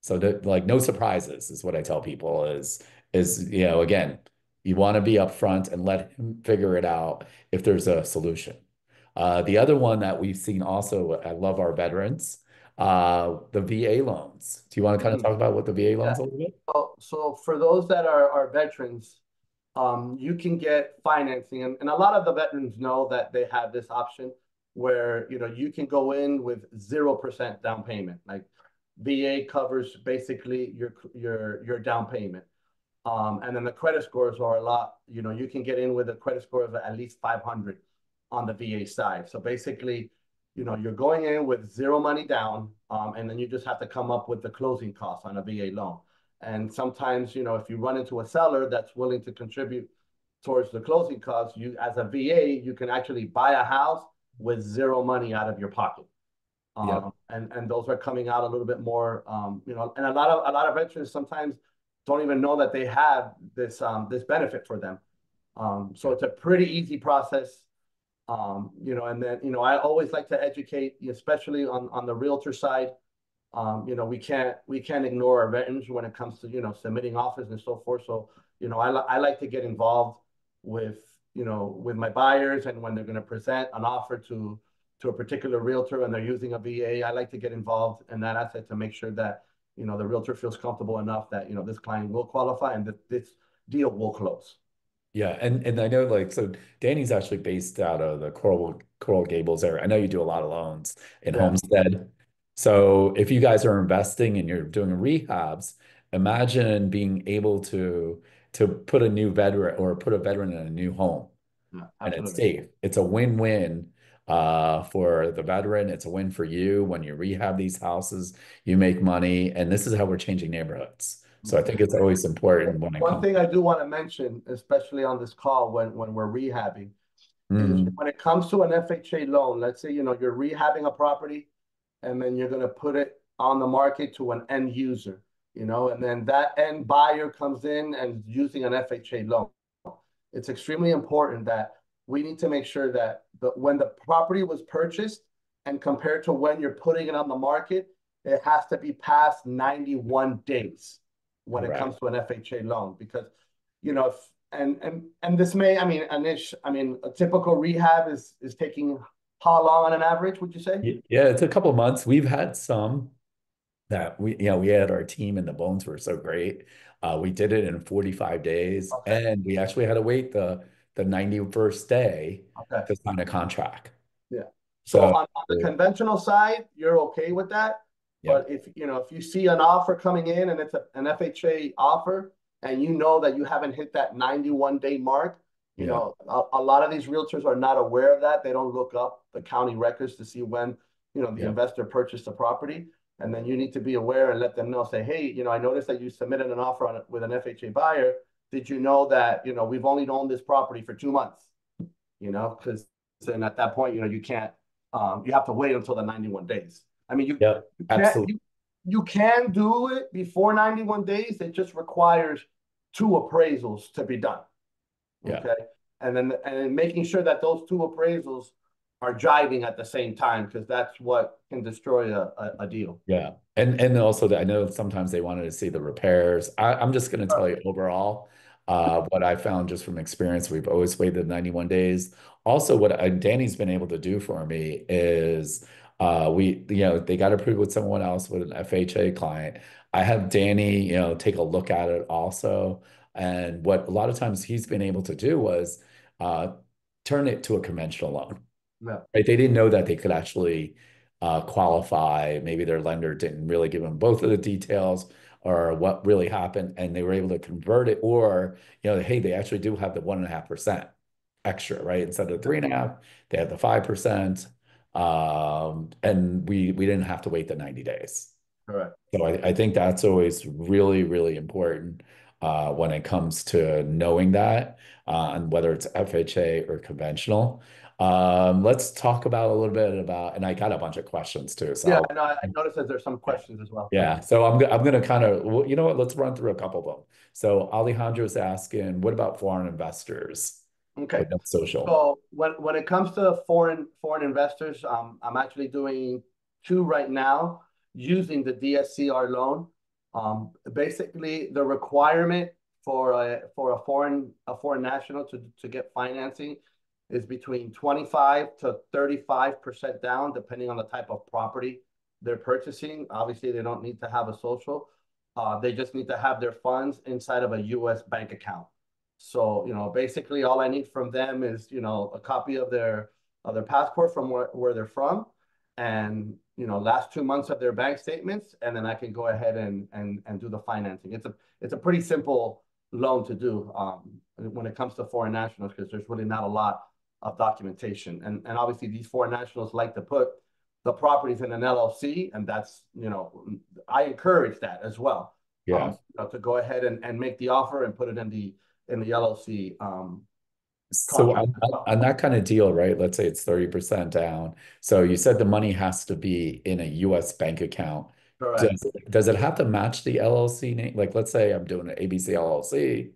So that, like, no surprises is what I tell people is again, you want to be upfront and let him figure it out if there's a solution. The other one that we've seen also, I love our veterans, the VA loans. Do you want to kind of Mhm. talk about what the VA Yeah. loans a little bit? So for those that are veterans, you can get financing, and a lot of the veterans know that they have this option where you can go in with 0% down payment. Like VA covers basically your down payment. And then the credit scores are a lot, you can get in with a credit score of at least 500 on the VA side. So basically, you're going in with zero money down, and then you just have to come up with the closing costs on a VA loan. And sometimes, if you run into a seller that's willing to contribute towards the closing costs, you as a VA, you can actually buy a house with zero money out of your pocket. Yeah. And those are coming out a little bit more, and a lot of veterans sometimes don't even know that they have this benefit for them. So it's a pretty easy process. And then I always like to educate, especially on the realtor side. We can't ignore our veterans when it comes to submitting offers and so forth. So I like to get involved with with my buyers, and when they're going to present an offer to a particular realtor and they're using a VA, I like to get involved in that asset to make sure that the realtor feels comfortable enough that this client will qualify and that this deal will close. Yeah, and I know, like, so Danny's actually based out of the Coral Gables area. I know you do a lot of loans in Yeah. Homestead. So if you guys are investing and you're doing rehabs, imagine being able to put a new veteran or put a veteran in a new home, Yeah, and it's absolutely. safe. It's a win-win for the veteran. It's a win for you. When you rehab these houses, you make money, and this is how we're changing neighborhoods. So I think it's always important when it One comes. thing I do want to mention, especially on this call when we're rehabbing, is Mhm. when it comes to an FHA loan. Let's say you're rehabbing a property, and then you're going to put it on the market to an end user, and then that end buyer comes in and using an FHA loan. It's extremely important that we need to make sure that when the property was purchased and compared to when you're putting it on the market, it has to be past 91 days when it comes Correct. to an FHA loan. Because, if, and this may, I mean, Anish, a typical rehab is taking how long on an average, would you say? Yeah, it's a couple of months. We've had some that we had our team and the bones were so great. We did it in 45 days, Okay. and we actually had to wait the 91st day Okay. to sign a contract. Yeah. So So on the conventional side, you're okay with that. yeah, But if you see an offer coming in and it's an FHA offer, and you know that you haven't hit that 91-day mark, yeah, a lot of these realtors are not aware of that. They don't look up the county records to see when, the yeah, investor purchased the property. And then you need to be aware and let them know, say, hey, I noticed that you submitted an offer on it with an FHA buyer. Did you know that, we've only owned this property for 2 months? Because then at that point, you can't, you have to wait until the 91 days. I mean, yeah, you can't, absolutely. you can do it before 91 days. It just requires two appraisals to be done. Yeah. Okay. And then making sure that those two appraisals are jiving at the same time, because that's what can destroy a deal. Yeah. And also that I know sometimes they wanted to see the repairs. I'm just going to tell you overall, what I found just from experience, we've always waited 91 days. Also, what Danny's been able to do for me is they got approved with someone else with an FHA client. I have Danny, take a look at it also. And what a lot of times he's been able to do was turn it to a conventional loan. Yeah. Right? They didn't know that they could actually qualify. Maybe their lender didn't really give them both of the details or what really happened, and they were able to convert it. Or, hey, they actually do have the 1.5% extra, right? Instead of 3.5, they have the 5%. And we didn't have to wait the 90 days. Correct. So I think that's always really, really important when it comes to knowing that, and whether it's FHA or conventional. Let's talk about a little bit about, and I got a bunch of questions too. Yeah, So I know. I noticed that there's some questions as well. yeah, so I'm gonna kind of, well, you know what? Let's run through a couple of them. So Alejandro's asking, what about foreign investors? Okay. but no social. So when it comes to foreign investors, I'm actually doing two right now using the DSCR loan. Basically, the requirement for a foreign national to get financing is between 25 to 35% down, depending on the type of property they're purchasing. Obviously, they don't need to have a social. They just need to have their funds inside of a U.S. bank account. So, basically all I need from them is, a copy of their passport from where they're from and, last 2 months of their bank statements, and then I can go ahead and do the financing. It's a pretty simple loan to do when it comes to foreign nationals, because there's really not a lot of documentation. And obviously these foreign nationals like to put the properties in an LLC, and that's, I encourage that as well. Yeah. To go ahead and make the offer and put it in the LLC So contract on, as well. on that kind of deal, right? Let's say it's 30% down. So you said the money has to be in a US bank account. Correct. Does it have to match the LLC name? Like, let's say I'm doing an ABC LLC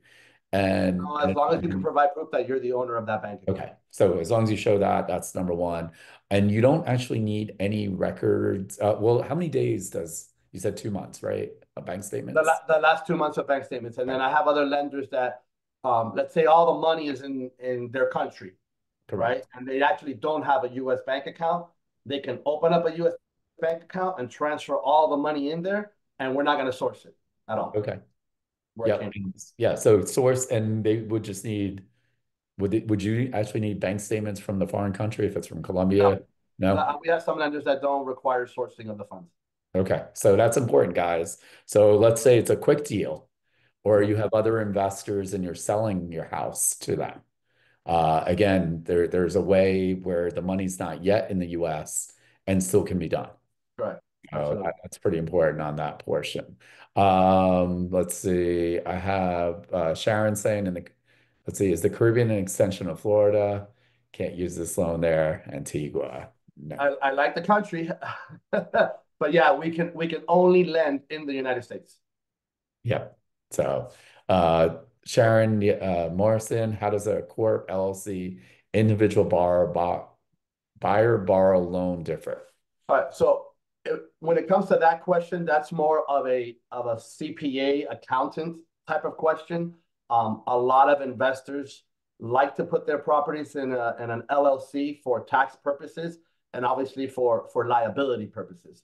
and, As long as you can provide proof that you're the owner of that bank account. okay. So as long as you show that, that's number one. And you don't actually need any records. Well, how many days does, you said 2 months, right? Of bank The, statements? la- the last 2 months of bank statements. And then Right. I have other lenders that, let's say all the money is in their country, right? Correct. And they actually don't have a US bank account. They can open up a US bank account and transfer all the money in there, and we're not going to source it at all. Okay. Where it Yeah. came from. Yeah. So source, and they would just need, would you actually need bank statements from the foreign country if it's from No, Colombia? No? we have some lenders that don't require sourcing of the funds. Okay. So that's important, guys. So let's say it's a quick deal, or you have other investors and you're selling your house to them. Again, there's a way where the money's not yet in the US and still can be done. Correct. Oh, Absolutely. that's pretty important on that portion. Let's see. I have Sharon saying let's see, is the Caribbean an extension of Florida? Can't use this loan there. Antigua. No. I like the country, but yeah, we can only lend in the United States. Yeah. So, Sharon Morrison, how does a Corp LLC individual buyer borrow loan differ? All right. So when it comes to that question, that's more of a CPA accountant type of question. A lot of investors like to put their properties in an LLC for tax purposes and obviously for liability purposes.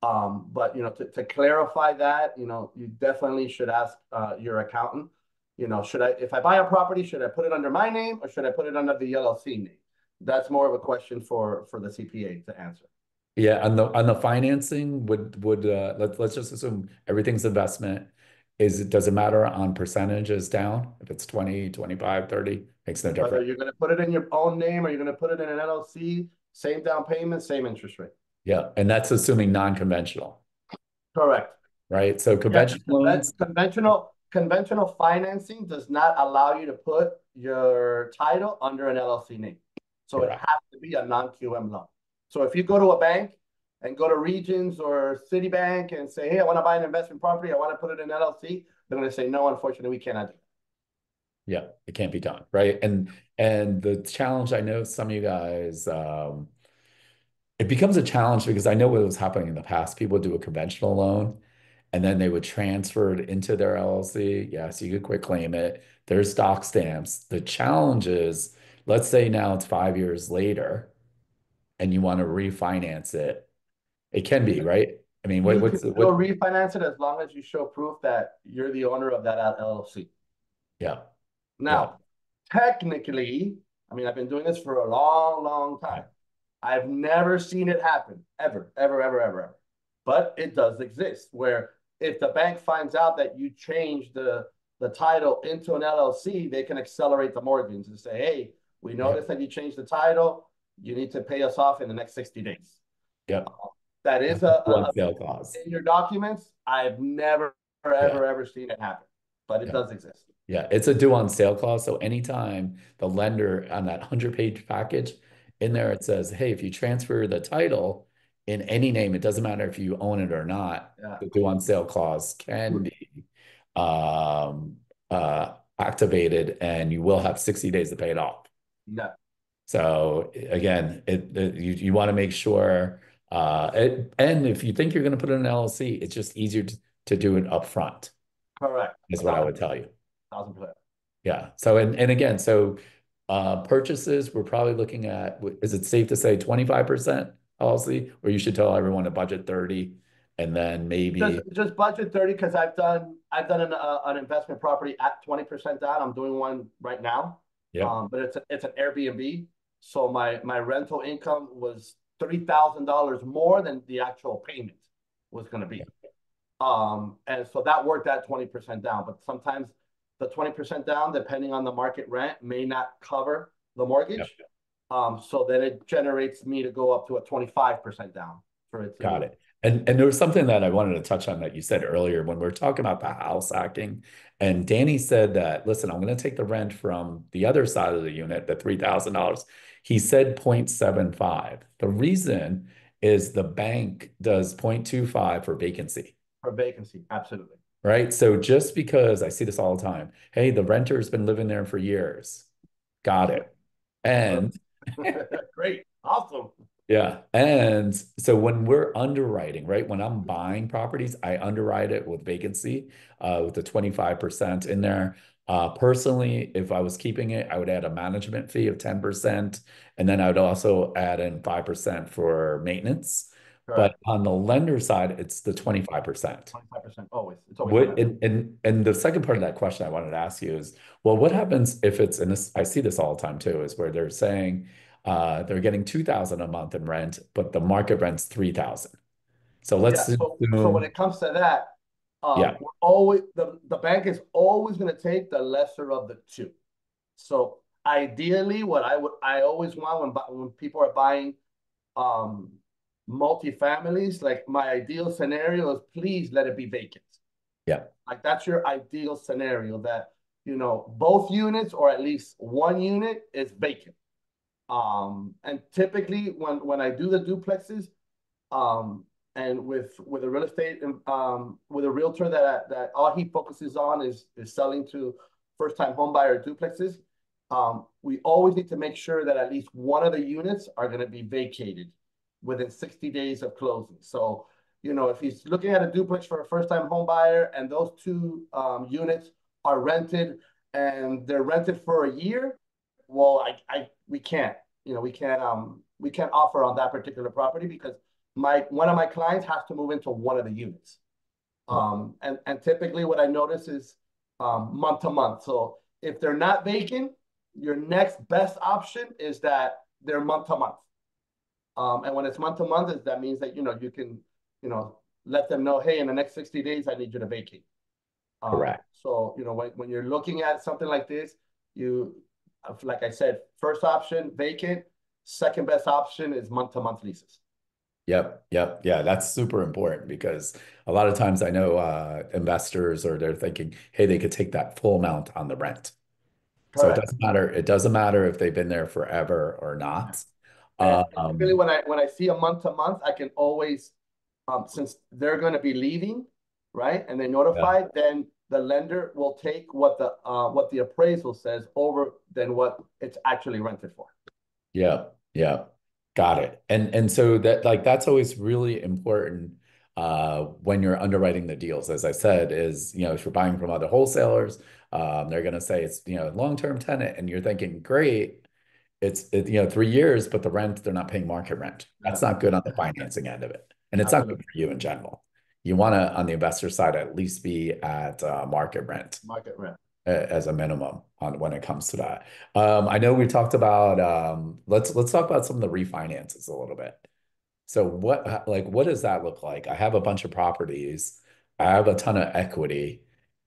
But to clarify that, you definitely should ask your accountant. If I buy a property, should I put it under my name or should I put it under the LLC name? That's more of a question for the CPA to answer. Yeah, on the financing, would let's just assume everything's investment. Does it matter on percentages down? If it's 20, 25, 30, makes no Whether difference. you're going to put it in your own name or you're going to put it in an LLC, same down payment, same interest rate. Yeah, and that's assuming non-conventional, Correct. right? So Yeah, conventional loans, conventional financing does not allow you to put your title under an LLC name. So it correct. has to be a non-QM loan. So if you go to a bank and go to Regions or Citibank and say, hey, I want to buy an investment property, I want to put it in LLC, they're going to say, no, unfortunately, we cannot do that. Yeah, it can't be done, right? And the challenge, I know some of you guys, it becomes a challenge because I know what was happening in the past. People would do a conventional loan and then they would transfer it into their LLC. Yes, you could quit claim it. There's doc stamps. The challenge is, let's say now it's 5 years later and you want to refinance it. It can be, right? I mean, You can what's the, still what? refinance it as long as you show proof that you're the owner of that LLC. Yeah, yeah, Now, technically, I mean, I've been doing this for a long, long time. I've never seen it happen, ever, ever, ever, ever, ever. But it does exist where if the bank finds out that you changed the title into an LLC, they can accelerate the mortgage and say, hey, we yeah, noticed that you changed the title. You need to pay us off in the next 60 days. yeah. That is One sale clause. in your documents. I've never, Yeah. ever, ever seen it happen, but it Yeah. does exist. Yeah, it's a due on sale clause. So anytime the lender on that 100-page package in there, it says, hey, if you transfer the title in any name, it doesn't matter if you own it or not, Yeah. the due on sale clause can be. I activated and you will have 60 days to pay it off. Yeah, So again, you want to make sure, and if you think you're going to put in an LLC, it's just easier to do it upfront, correct. is what I would tell you. 1,000%. Yeah. So, and again, so purchases, we're probably looking at, is it safe to say 25% LLC, or you should tell everyone to budget 30 and then maybe, Just budget 30 because I've done an investment property at 20% down. I'm doing one right now. yeah, But it's an Airbnb. So my rental income was $30,000 more than the actual payment was going to be. And so that worked at 20% down. But sometimes the 20% down, depending on the market rent, may not cover the yeah, mortgage. So then it generates me to go up to a 25% down for it got to. it. And there was something that I wanted to touch on that you said earlier when we are talking about the house hacking. And Danny said that, listen, I'm going to take the rent from the other side of the unit, the $3,000. He said 0.75. The reason is the bank does 0.25 for vacancy. For vacancy, absolutely. Right. So just because I see this all the time, hey, the renter's been living there for years. Got it. And Great, awesome. yeah. And so when we're underwriting, right, when I'm buying properties, I underwrite it with vacancy, with the 25% in there. Personally, if I was keeping it, I would add a management fee of 10%. And then I would also add in 5% for maintenance. But Correct. on the lender side, it's the 25%. 25% always. It's always What 25. and the second part of that question I wanted to ask you is, well, what happens if it's, and this I see this all the time too, is where they're saying they're getting 2,000 a month in rent, but the market rent's 3,000. So Yeah. let's So when assume, it comes to that, yeah, we're always the bank is always going to take the lesser of the two. So ideally, what I always want when people are buying um multifamilies, like my ideal scenario is please let it be vacant. yeah, Like that's your ideal scenario that both units or at least one unit is vacant. And typically when I do the duplexes, um, and with a real estate with a realtor that all he focuses on is selling to first time home buyer duplexes, we always need to make sure that at least one of the units are going to be vacated within 60 days of closing. So if he's looking at a duplex for a first time home buyer and those two units are rented and they're rented for a year, well, I we can't we can't offer on that particular property because one of my clients has to move into one of the units. And typically what I notice is month to month. So if they're not vacant, your next best option is that they're month to month. And when it's month to month, that means that you can let them know, hey, in the next 60 days, I need you to vacate. correct. So when you're looking at something like this, like I said, first option vacant, second best option is month to month leases. Yep, yep, yeah, that's super important because a lot of times I know investors or they're thinking, hey, they could take that full amount on the rent. So it Correct. doesn't matter. It doesn't matter if they've been there forever or not. And typically, Um, when I see a month to month, I can always, since they're going to be leaving, right, and they yeah. notify, then the lender will take what the appraisal says over than what it's actually rented for. Yeah, yeah. Got it. And so that like that's always really important when you're underwriting the deals, as I said, is if you're buying from other wholesalers, they're gonna say it's long-term tenant, and you're thinking, great, it's 3 years, but the rent, they're not paying market rent. Yeah, That's not good on the financing end of it. And it's not good absolutely. for you in general. You want to, on the investor side, at least be at market rent Market rent. as a minimum on when it comes to that. I know we talked about let's talk about some of the refinances a little bit. So what does that look like? I have a bunch of properties, I have a ton of equity,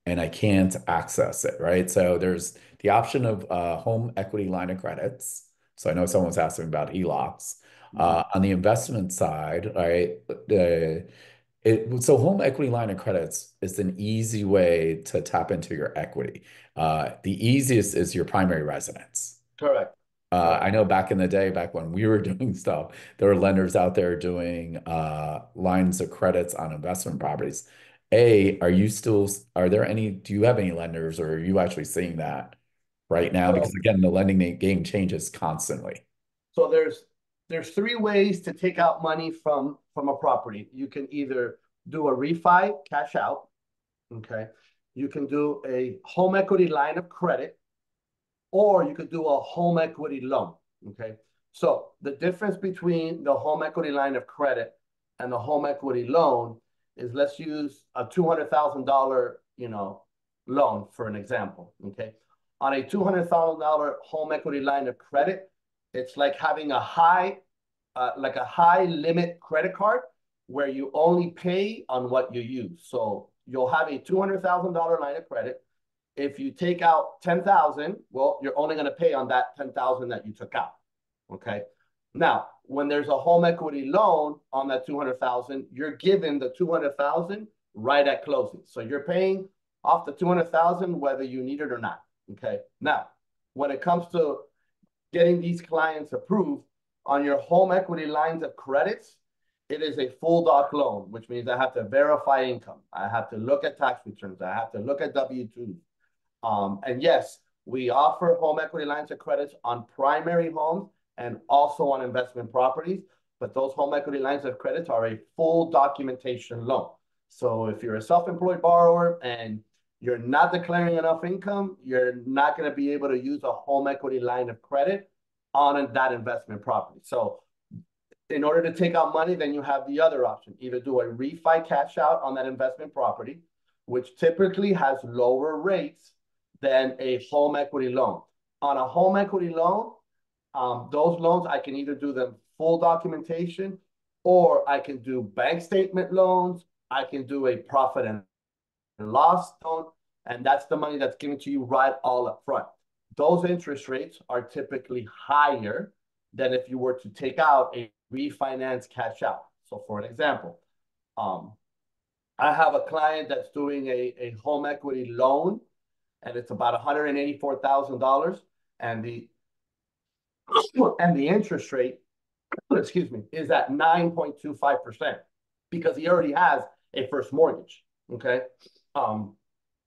and I can't access it, right? So there's the option of home equity line of credits. So I know someone's asking about HELOCs. Mhm. On the investment side, right? So home equity line of credits is an easy way to tap into your equity. The easiest is your primary residence. Correct. Correct. I know back in the day, back when we were doing stuff, there were lenders out there doing lines of credits on investment properties. are there any, do you have any lenders or are you actually seeing that right now? Because So, again, the lending game changes constantly. so there's three ways to take out money from a property. You can either do a refi, cash out, okay? You can do a home equity line of credit, or you could do a home equity loan, okay? So the difference between the home equity line of credit and the home equity loan is, let's use a $200,000, loan for an example, okay? On a $200,000 home equity line of credit, it's like having like a high limit credit card where you only pay on what you use. So you'll have a $200,000 line of credit. If you take out 10,000, well, you're only going to pay on that 10,000 that you took out. Okay. Now, when there's a home equity loan on that 200,000, you're given the 200,000 right at closing. So you're paying off the 200,000 whether you need it or not. Okay. Now, when it comes to getting these clients approved on your home equity lines of credits, it is a full doc loan, which means I have to verify income. I have to look at tax returns. I have to look at W-2s. And yes, we offer home equity lines of credits on primary homes and also on investment properties, but those home equity lines of credits are a full documentation loan. So if you're a self-employed borrower and you're not declaring enough income, you're not going to be able to use a home equity line of credit on that investment property. So in order to take out money, then you have the other option. Either do a refi cash out on that investment property, which typically has lower rates than a home equity loan. On a home equity loan, those loans, I can either do them full documentation, or I can do bank statement loans. I can do a profit and loss loan, and that's the money that's given to you right all up front. Those interest rates are typically higher than if you were to take out a refinance cash out. So for an example, I have a client that's doing a home equity loan, and it's about $184,000, and the interest rate, excuse me, is at 9.25% because he already has a first mortgage. Okay.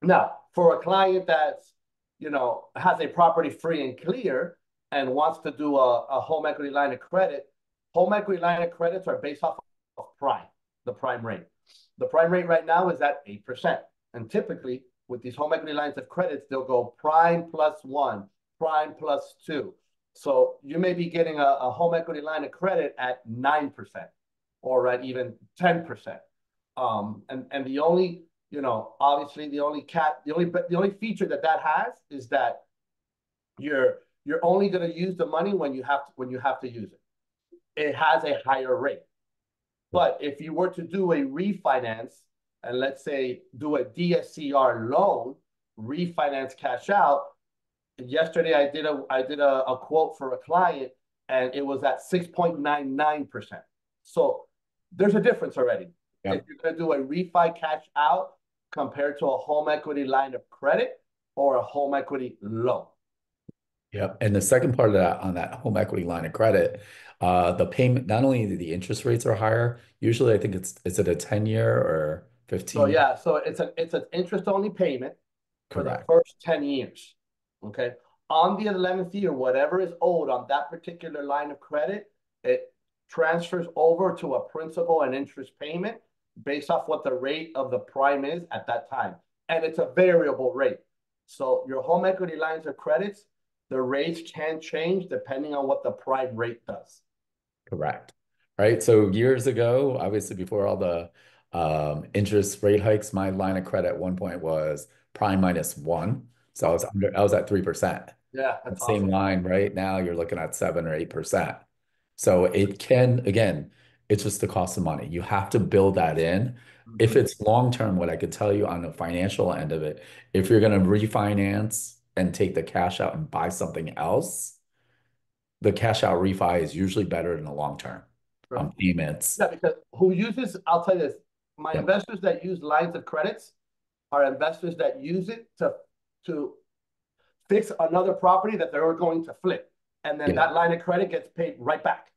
Now, for a client that's, has a property free and clear and wants to do a home equity line of credit, home equity line of credits are based off of prime, the prime rate. The prime rate right now is at 8%. And typically, with these home equity lines of credits, they'll go prime +1, prime +2. So you may be getting a home equity line of credit at 9% or at even 10%. And the only, obviously the only feature that has is that you're only going to use the money when you have to use it. It has a higher rate. But if you were to do a refinance and let's say do a DSCR loan, refinance cash out, yesterday I did a quote for a client and it was at 6.99%. So there's a difference already. Yep. If you're going to do a refi cash out compared to a home equity line of credit or a home equity loan. Yep. And the second part of that on that home equity line of credit, the payment, not only the interest rates are higher, usually I think is it a 10-year or 15? So yeah, so it's an interest only payment for the first 10 years. Okay. On the 11th year, whatever is owed on that particular line of credit, it transfers over to a principal and interest payment based off what the rate of the prime is at that time. And it's a variable rate. So your home equity lines of credits, the rates can change depending on what the prime rate does. Correct. Right. So years ago, obviously before all the interest rate hikes, my line of credit at one point was prime -1. So I was at 3%. Yeah, that's same awesome. line right now, you're looking at 7 or 8%. So it can, again, it's just the cost of money. You have to build that in. If it's long term, what I could tell you on the financial end of it, if you're going to refinance and take the cash out and buy something else, the cash out refi is usually better in the long term on payments. Yeah, because I'll tell you this, my investors that use lines of credits are investors that use it to fix another property that they're going to flip. And then that line of credit gets paid right back.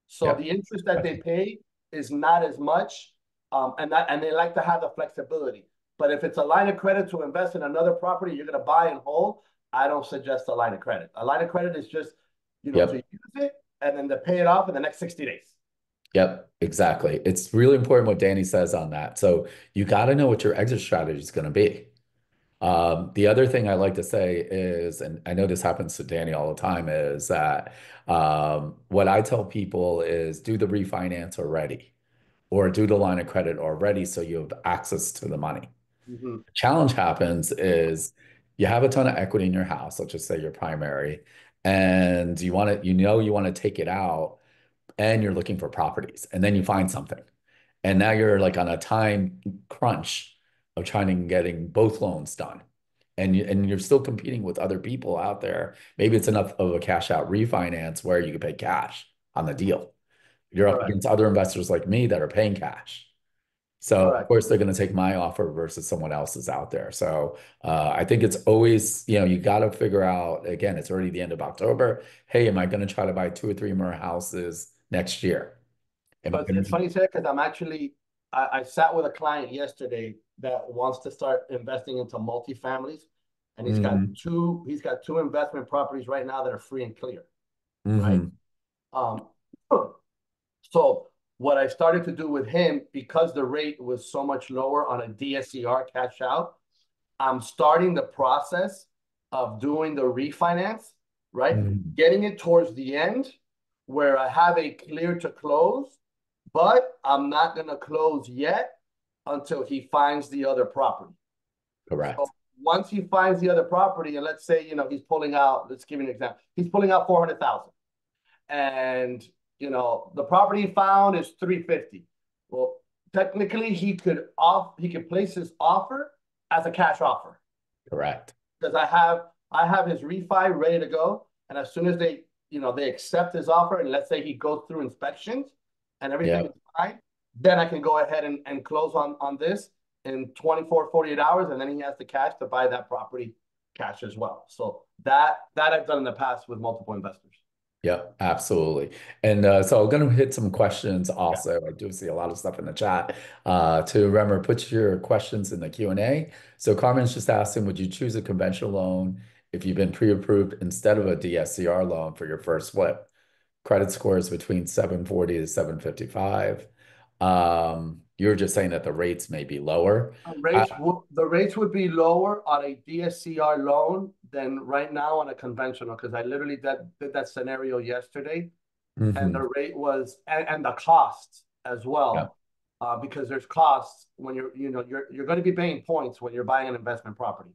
So the interest that they pay is not as much And they like to have the flexibility. But if it's a line of credit to invest in another property you're going to buy and hold, I don't suggest a line of credit. A line of credit is just, to Yep. use it and then to pay it off in the next 60 days. Yep, exactly. It's really important what Danny says on that. So you got to know what your exit strategy is going to be. The other thing I like to say is, and I know this happens to Danny all the time, is that what I tell people is do the refinance already or do the line of credit already so you have access to the money. Mm-hmm. Challenge happens is you have a ton of equity in your house, let's just say your primary, and you want to take it out and you're looking for properties and then you find something. And now you're like on a time crunch of trying to getting both loans done. And you're still competing with other people out there. Maybe it's enough of a cash out refinance where you can pay cash on the deal. You're up Correct. against other investors like me that are paying cash. So of Correct. course they're going to take my offer versus someone else's out there. So I think it's always, you got to figure out, again, it's already the end of October. Hey, am I going to try to buy 2 or 3 more houses next year? Am I But going it's to? funny you say because I sat with a client yesterday that wants to start investing into multifamilies, and Mhm. he's got two investment properties right now that are free and clear, right? Mhm. Um, so what I started to do with him, because the rate was so much lower on a DSCR cash out, I'm starting the process of doing the refinance, right? Mhm. Getting it towards the end where I have a clear to close, but I'm not going to close yet until he finds the other property. So Correct. once he finds the other property, and let's say, he's pulling out, let's give you an example. He's pulling out 400,000 and, the property he found is 350. Well, technically he could place his offer as a cash offer Correct. because I have his refi ready to go, and as soon as they accept his offer, and let's say he goes through inspections and everything Yeah. is fine, then I can go ahead and close on this in 24, 48 hours, and then he has the cash to buy that property cash as well. So that I've done in the past with multiple investors. Yeah, absolutely. And so I'm going to hit some questions Yeah. also. I do see a lot of stuff in the chat. To remember, put your questions in the Q&A. So Carmen's just asking, would you choose a conventional loan if you've been pre-approved instead of a DSCR loan for your first flip? Credit score is between 740 to 755. You're just saying that the rates may be lower. The rates would be lower on a DSCR loan than right now on a conventional because I literally did that scenario yesterday, and Mhm. the rate was and the cost as Yeah, well, because there's costs when you're going to be paying points when you're buying an investment property.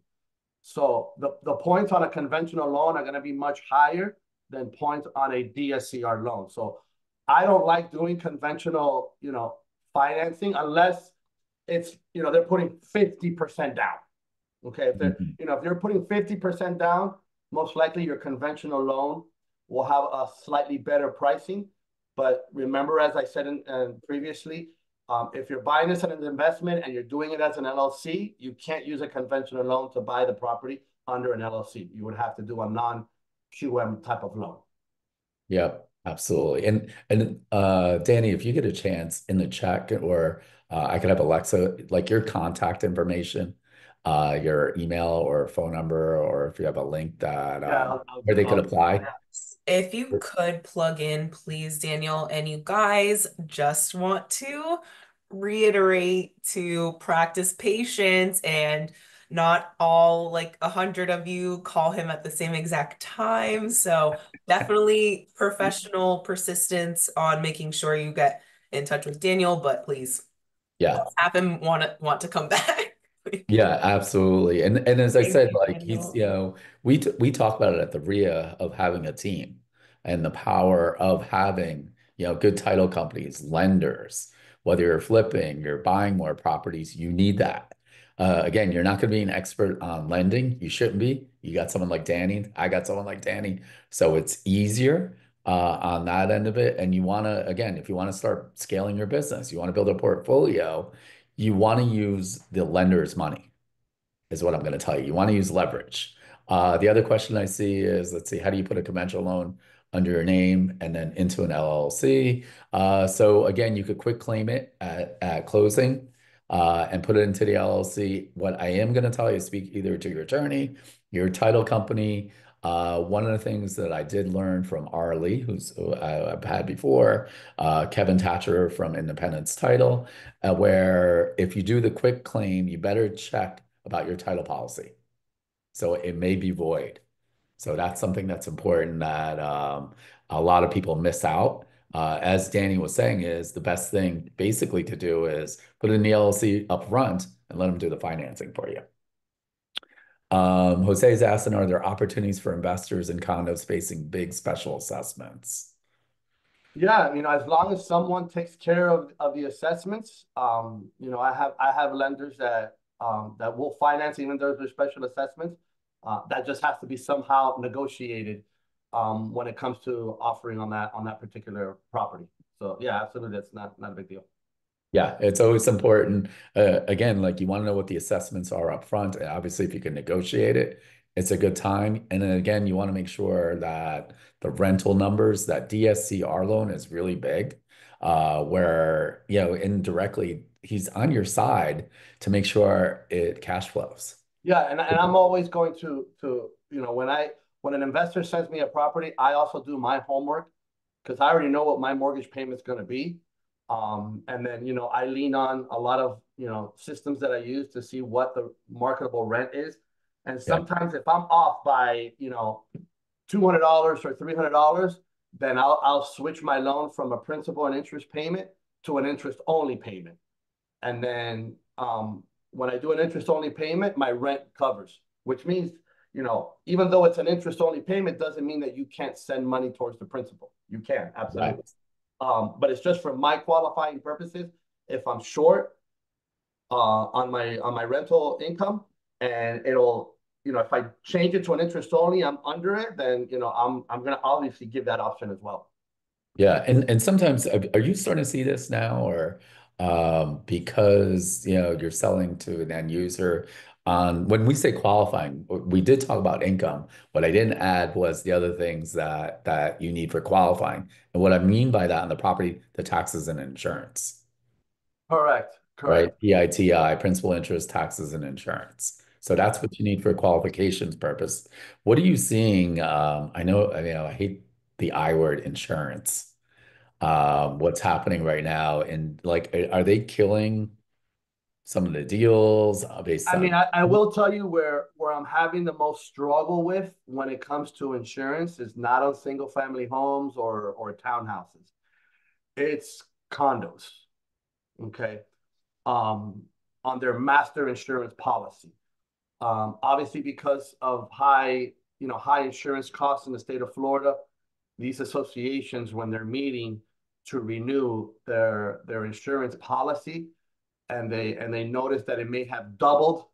So the points on a conventional loan are going to be much higher than points on a DSCR loan. So I don't like doing conventional, financing unless they're putting 50% down. Okay, Mhm. if they're putting 50% down, most likely your conventional loan will have a slightly better pricing. But remember, as I said previously, if you're buying this as an investment and you're doing it as an LLC, you can't use a conventional loan to buy the property under an LLC. You would have to do a non-QM type of loan. Yep, absolutely. And Danny, if you get a chance in the chat or I could have Alexa, like your contact information, your email or phone number, or if you have a link that Yeah, I'll where do. they could apply. If you could plug in, please, Daniel, and you guys just want to reiterate to practice patience and not all like 100 of you call him at the same exact time. So definitely professional persistence on making sure you get in touch with Daniel, but please Yeah. have him want to come back. Yeah, absolutely. And as I Thank said, you, like he's, Daniel. we talk about it at the RIA of having a team and the power of having, good title companies, lenders, whether you're flipping, you're buying more properties, you need that. Again, you're not going to be an expert on lending. You shouldn't be. You got someone like Danny. I got someone like Danny. So it's easier on that end of it. And you want to, again, if you want to start scaling your business, you want to build a portfolio, you want to use the lender's money, is what I'm going to tell you. You want to use leverage. The other question I see is, let's see, how do you put a conventional loan under your name and then into an LLC. So again, you could quick claim it at closing and put it into the LLC. What I am going to tell you is speak either to your attorney, your title company. One of the things that I did learn from Arlie, who I've had before, Kevin Thatcher from Independence Title, where if you do the quick claim, you better check about your title policy. So it may be void. So that's something that's important that a lot of people miss out. As Danny was saying, is the best thing basically to do is put it in the LLC up front and let them do the financing for you. Jose's asking, are there opportunities for investors in condos facing big special assessments? Yeah, as long as someone takes care of the assessments, I have lenders that will finance even though there's special assessments. That just has to be somehow negotiated when it comes to offering on that particular property. So yeah, absolutely, that's not a big deal. Yeah, it's always important. Again, like you want to know what the assessments are up front. And obviously, if you can negotiate it, it's a good time. And then again, you want to make sure that the rental numbers, that DSCR loan is really big, where, indirectly he's on your side to make sure it cash flows. Yeah, and I'm always going to when an investor sends me a property, I also do my homework because I already know what my mortgage payment's going to be. And then, I lean on a lot of, systems that I use to see what the marketable rent is. And Yeah. sometimes if I'm off by, $200 or $300, then I'll switch my loan from a principal and interest payment to an interest only payment. And then when I do an interest only payment, my rent covers, which means, even though it's an interest only payment, doesn't mean that you can't send money towards the principal. You can, absolutely. Right. But it's just for my qualifying purposes. If I'm short on my rental income, and it'll, if I change it to an interest only, I'm under it, then I'm gonna obviously give that option as well. Yeah, and sometimes are you starting to see this now, or because you're selling to an end user on when we say qualifying, we did talk about income. What I didn't add was the other things that you need for qualifying. And what I mean by that on the property, the taxes and insurance, Correct. right? Correct. PITI, principal interest, taxes and insurance. So that's what you need for qualifications purpose. What are you seeing? I hate the I word insurance, what's happening right now, and like are they killing some of the deals based I mean, on I will tell you where I'm having the most struggle with when it comes to insurance is not on single family homes or townhouses. It's condos. Okay. Um, on their master insurance policy. Obviously, because of high insurance costs in the state of Florida, these associations, when they're meeting to renew their insurance policy, and they notice that it may have doubled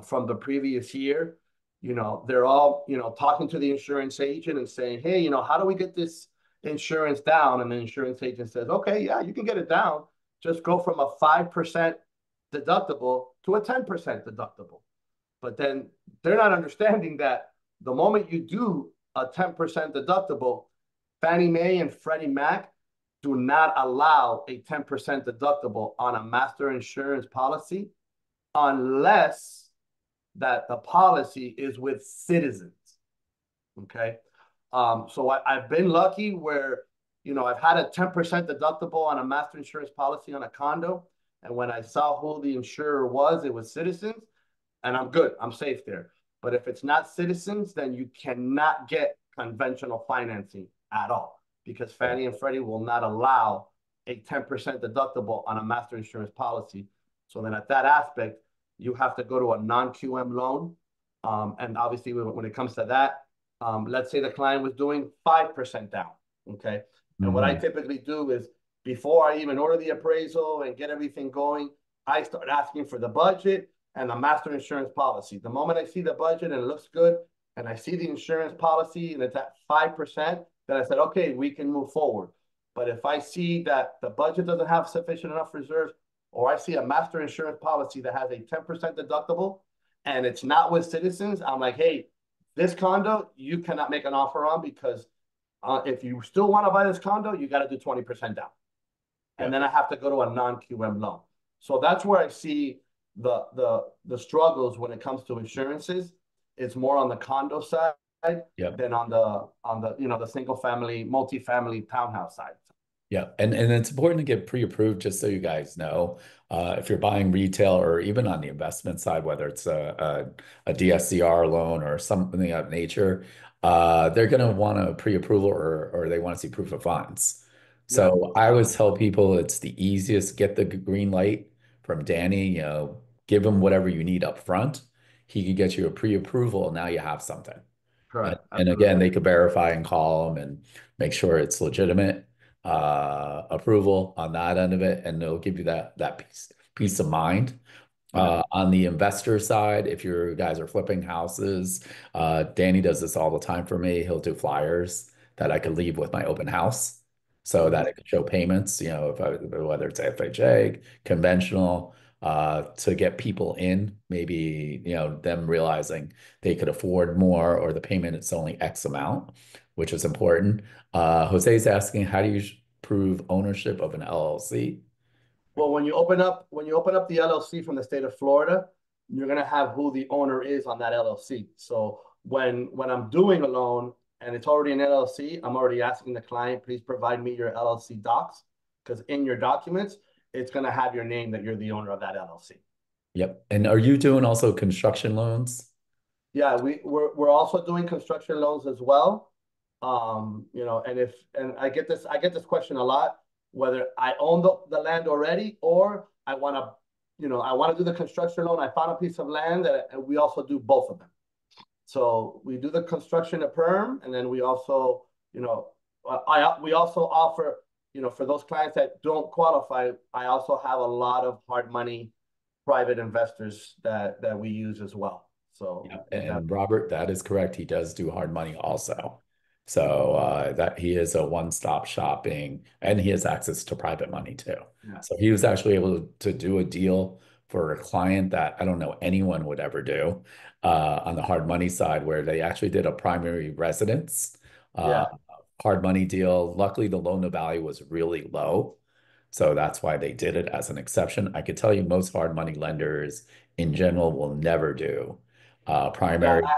from the previous year, they're all talking to the insurance agent and saying, hey, how do we get this insurance down? And the insurance agent says, okay, yeah, you can get it down. Just go from a 5% deductible to a 10% deductible. But then they're not understanding that the moment you do a 10% deductible, Fannie Mae and Freddie Mac do not allow a 10% deductible on a master insurance policy unless that the policy is with Citizens. Okay. So I've been lucky where, I've had a 10% deductible on a master insurance policy on a condo. And when I saw who the insurer was, it was Citizens, and I'm good. I'm safe there. But if it's not Citizens, then you cannot get conventional financing at all because Fannie and Freddie will not allow a 10% deductible on a master insurance policy. So then at that aspect, you have to go to a non-QM loan. And obviously, when it comes to that, let's say the client was doing 5% down, okay? And what I typically do is before I even order the appraisal and get everything going, I start asking for the budget and the master insurance policy. The moment I see the budget and it looks good, and I see the insurance policy and it's at 5%, then I said, okay, we can move forward. But if I see that the budget doesn't have sufficient enough reserves, or I see a master insurance policy that has a 10% deductible and it's not with Citizens, I'm like, hey, this condo, you cannot make an offer on because If you still want to buy this condo, you got to do 20% down. And then I have to go to a non-QM loan. So that's where I see the struggles when it comes to insurances. It's more on the condo side Yep. than on the the single family, multifamily townhouse side. Yeah, and it's important to get pre-approved just so you guys know. If you're buying retail or even on the investment side, whether it's a DSCR loan or something of that nature, they're going to want a pre-approval or they want to see proof of funds. Yeah, So I always tell people it's the easiest, get the green light from Danny, give him whatever you need up front. He could get you a pre-approval. Now you have something. correct. And again, Absolutely. they could verify and call them and make sure it's legitimate approval on that end of it, and they'll give you that peace of mind. Yeah. On the investor side, if you guys are flipping houses, Danny does this all the time for me. He'll do flyers that I could leave with my open house so that Mhm. I can show payments, whether it's FHA, conventional, to get people in, maybe, them realizing they could afford more or the payment is only X amount, which is important. Jose's asking, how do you prove ownership of an LLC? Well, when you open up the LLC from the state of Florida, you're gonna have who the owner is on that LLC. So when I'm doing a loan and it's already an LLC, I'm already asking the client, please provide me your LLC docs, because in your documents, it's gonna have your name that you're the owner of that LLC. Yep. And are you doing also construction loans? Yeah, we're also doing construction loans as well. And I get this question a lot, whether I own the land already or I want to do the construction loan. I found a piece of land and we also do both of them. So we do the construction of perm, and then we also, we also offer, for those clients that don't qualify, I also have a lot of hard money private investors that we use as well. So Yeah, we have, and Robert, that is correct. He does do hard money also. So that he is a one-stop shopping and he has access to private money too. yeah, So he was actually able to do a deal for a client that I don't know anyone would ever do on the hard money side, where they actually did a primary residence uh, yeah. hard money deal. Luckily, the loan to value was really low. So that's why they did it as an exception. I could tell you most hard money lenders in general will never do Yeah, primary. I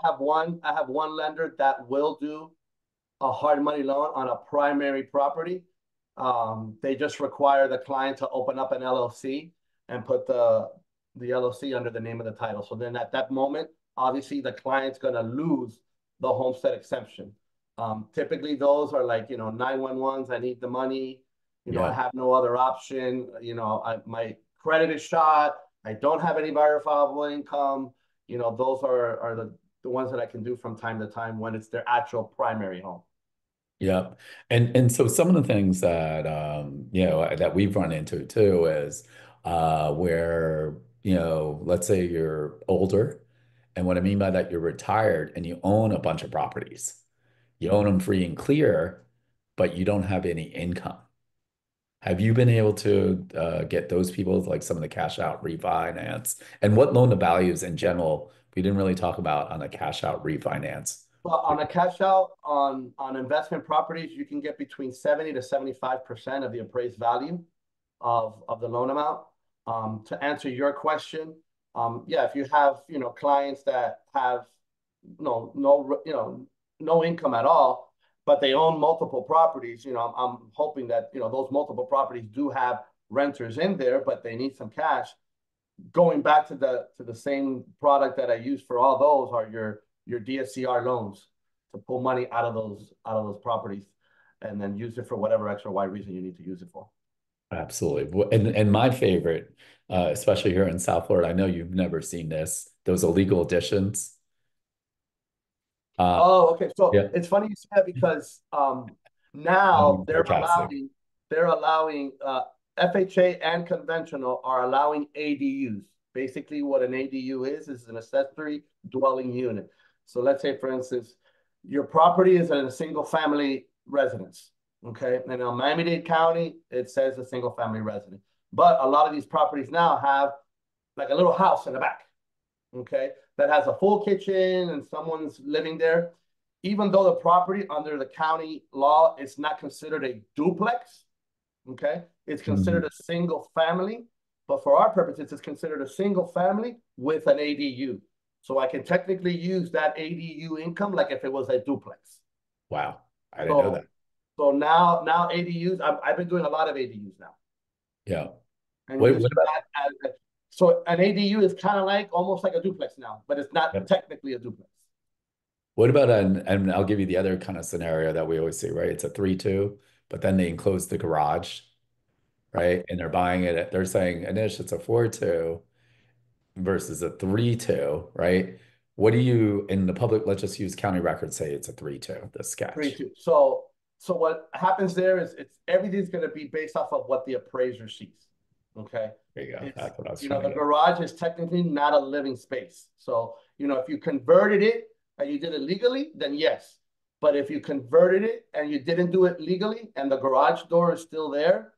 have one lender that will do a hard money loan on a primary property. They just require the client to open up an LLC and put the LLC under the name of the title. So then at that moment, obviously the client's gonna lose the homestead exemption. Typically those are like, 911s, I need the money, I Yeah. have no other option, my credit is shot, I don't have any verifiable income. Those are the ones that I can do from time to time when it's their actual primary home. Yeah. And so some of the things that that we've run into too is where, let's say you're older. And what I mean by that, you're retired and you own a bunch of properties. You own them free and clear, but you don't have any income. Have you been able to get those people like some of the cash out refinance? And what loan to values in general, we didn't really talk about on a cash out refinance. Well, on a cash out on investment properties, you can get between 70 to 75% of the appraised value of the loan amount. To answer your question, yeah, if you have clients that have no income at all, but they own multiple properties, I'm hoping that those multiple properties do have renters in there, but they need some cash. Going back to the same product that I use for all those are your DSCR loans to pull money out of those properties and then use it for whatever X or Y reason you need to use it for. Absolutely. And my favorite, especially here in South Florida, I know you've never seen this, those illegal additions. Uh, Oh, okay. So yeah, it's funny you say that because I'm now being sarcastic. they're allowing FHA and conventional are allowing ADUs. Basically, what an ADU is an accessory dwelling unit. So let's say, for instance, your property is in a single family residence. Okay. And in Miami-Dade County, it says a single family residence. But a lot of these properties now have like a little house in the back, okay, that has a full kitchen and someone's living there. even though the property under the county law is not considered a duplex, okay? It's considered Mhm. a single family, but for our purposes, it's considered a single family with an ADU. So I can technically use that ADU income like if it was a duplex. Wow. I didn't know So, that. so now ADUs, I've been doing a lot of ADUs now Yeah. and What using about, that so an ADU is kind of like almost like a duplex now, but it's not yep. technically a duplex. What about and I'll give you the other kind of scenario that we always see, right? It's a 3-2, but then they enclose the garage, right? And they're buying it, they're saying, Anish, it's a 4-2 versus a 3-2, right? What do you in the public, let's just use county records, say it's a 3-2, the Three, sketch. two. So what happens there is it's everything's going to be based off of what the appraiser sees. Okay. There you go. It's, That's what I was you trying know, to the get. garage is technically not a living space. So, you know, if you converted it and you did it legally, then yes. But if you converted it and you didn't do it legally and the garage door is still there,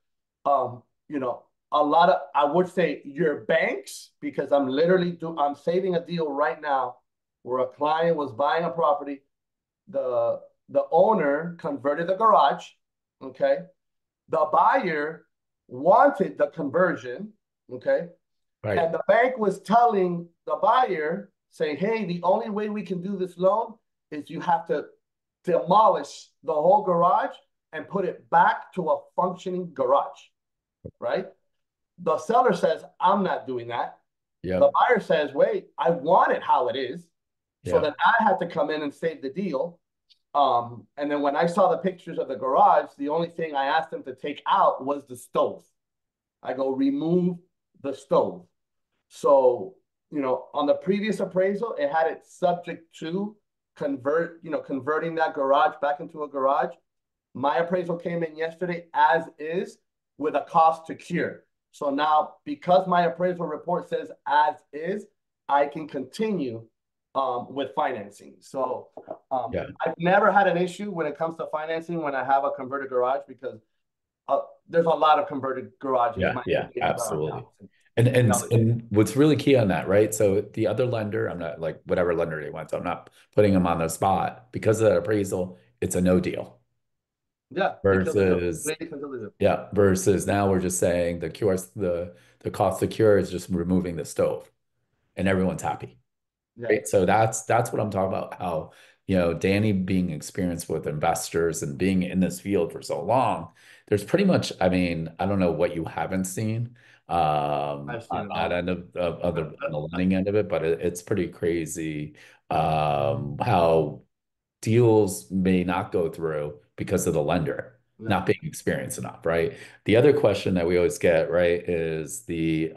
you know, a lot of, I would say your banks, because I'm saving a deal right now where a client was buying a property, the the owner converted the garage, okay? The buyer wanted the conversion, okay? Right. And the bank was telling the buyer, saying, hey, the only way we can do this loan is you have to demolish the whole garage and put it back to a functioning garage, right? The seller says, I'm not doing that. The Yep. buyer says, wait, I want it how it is. So then Yep. I had to come in and save the deal. And then when I saw the pictures of the garage, the only thing I asked them to take out was the stove. I go, remove the stove. So, you know, on the previous appraisal, it had it subject to converting that garage back into a garage. My appraisal came in yesterday as is with a cost to cure. So now, because my appraisal report says as is, I can continue with financing. So Yeah. I've never had an issue when it comes to financing when I have a converted garage because there's a lot of converted garages in Yeah. Miami Yeah. Dade around town. Absolutely. And You and know, and what's really key on that, right? So the other lender, I'm not like whatever lender they want, so I'm not putting them on the spot because of that appraisal, it's a no deal. yeah, they killed the deal. Versus, They killed the deal. yeah, versus now we're just saying the cure, the cost to cure is just removing the stove and everyone's happy. Yeah, Right. So that's what I'm talking about. How, Danny being experienced with investors and being in this field for so long, there's pretty much, I mean, I don't know what you haven't seen I've seen on it that all. end on the lending end of it, but it's pretty crazy how deals may not go through because of the lender Yeah. not being experienced enough, right? The other question that we always get, right, is the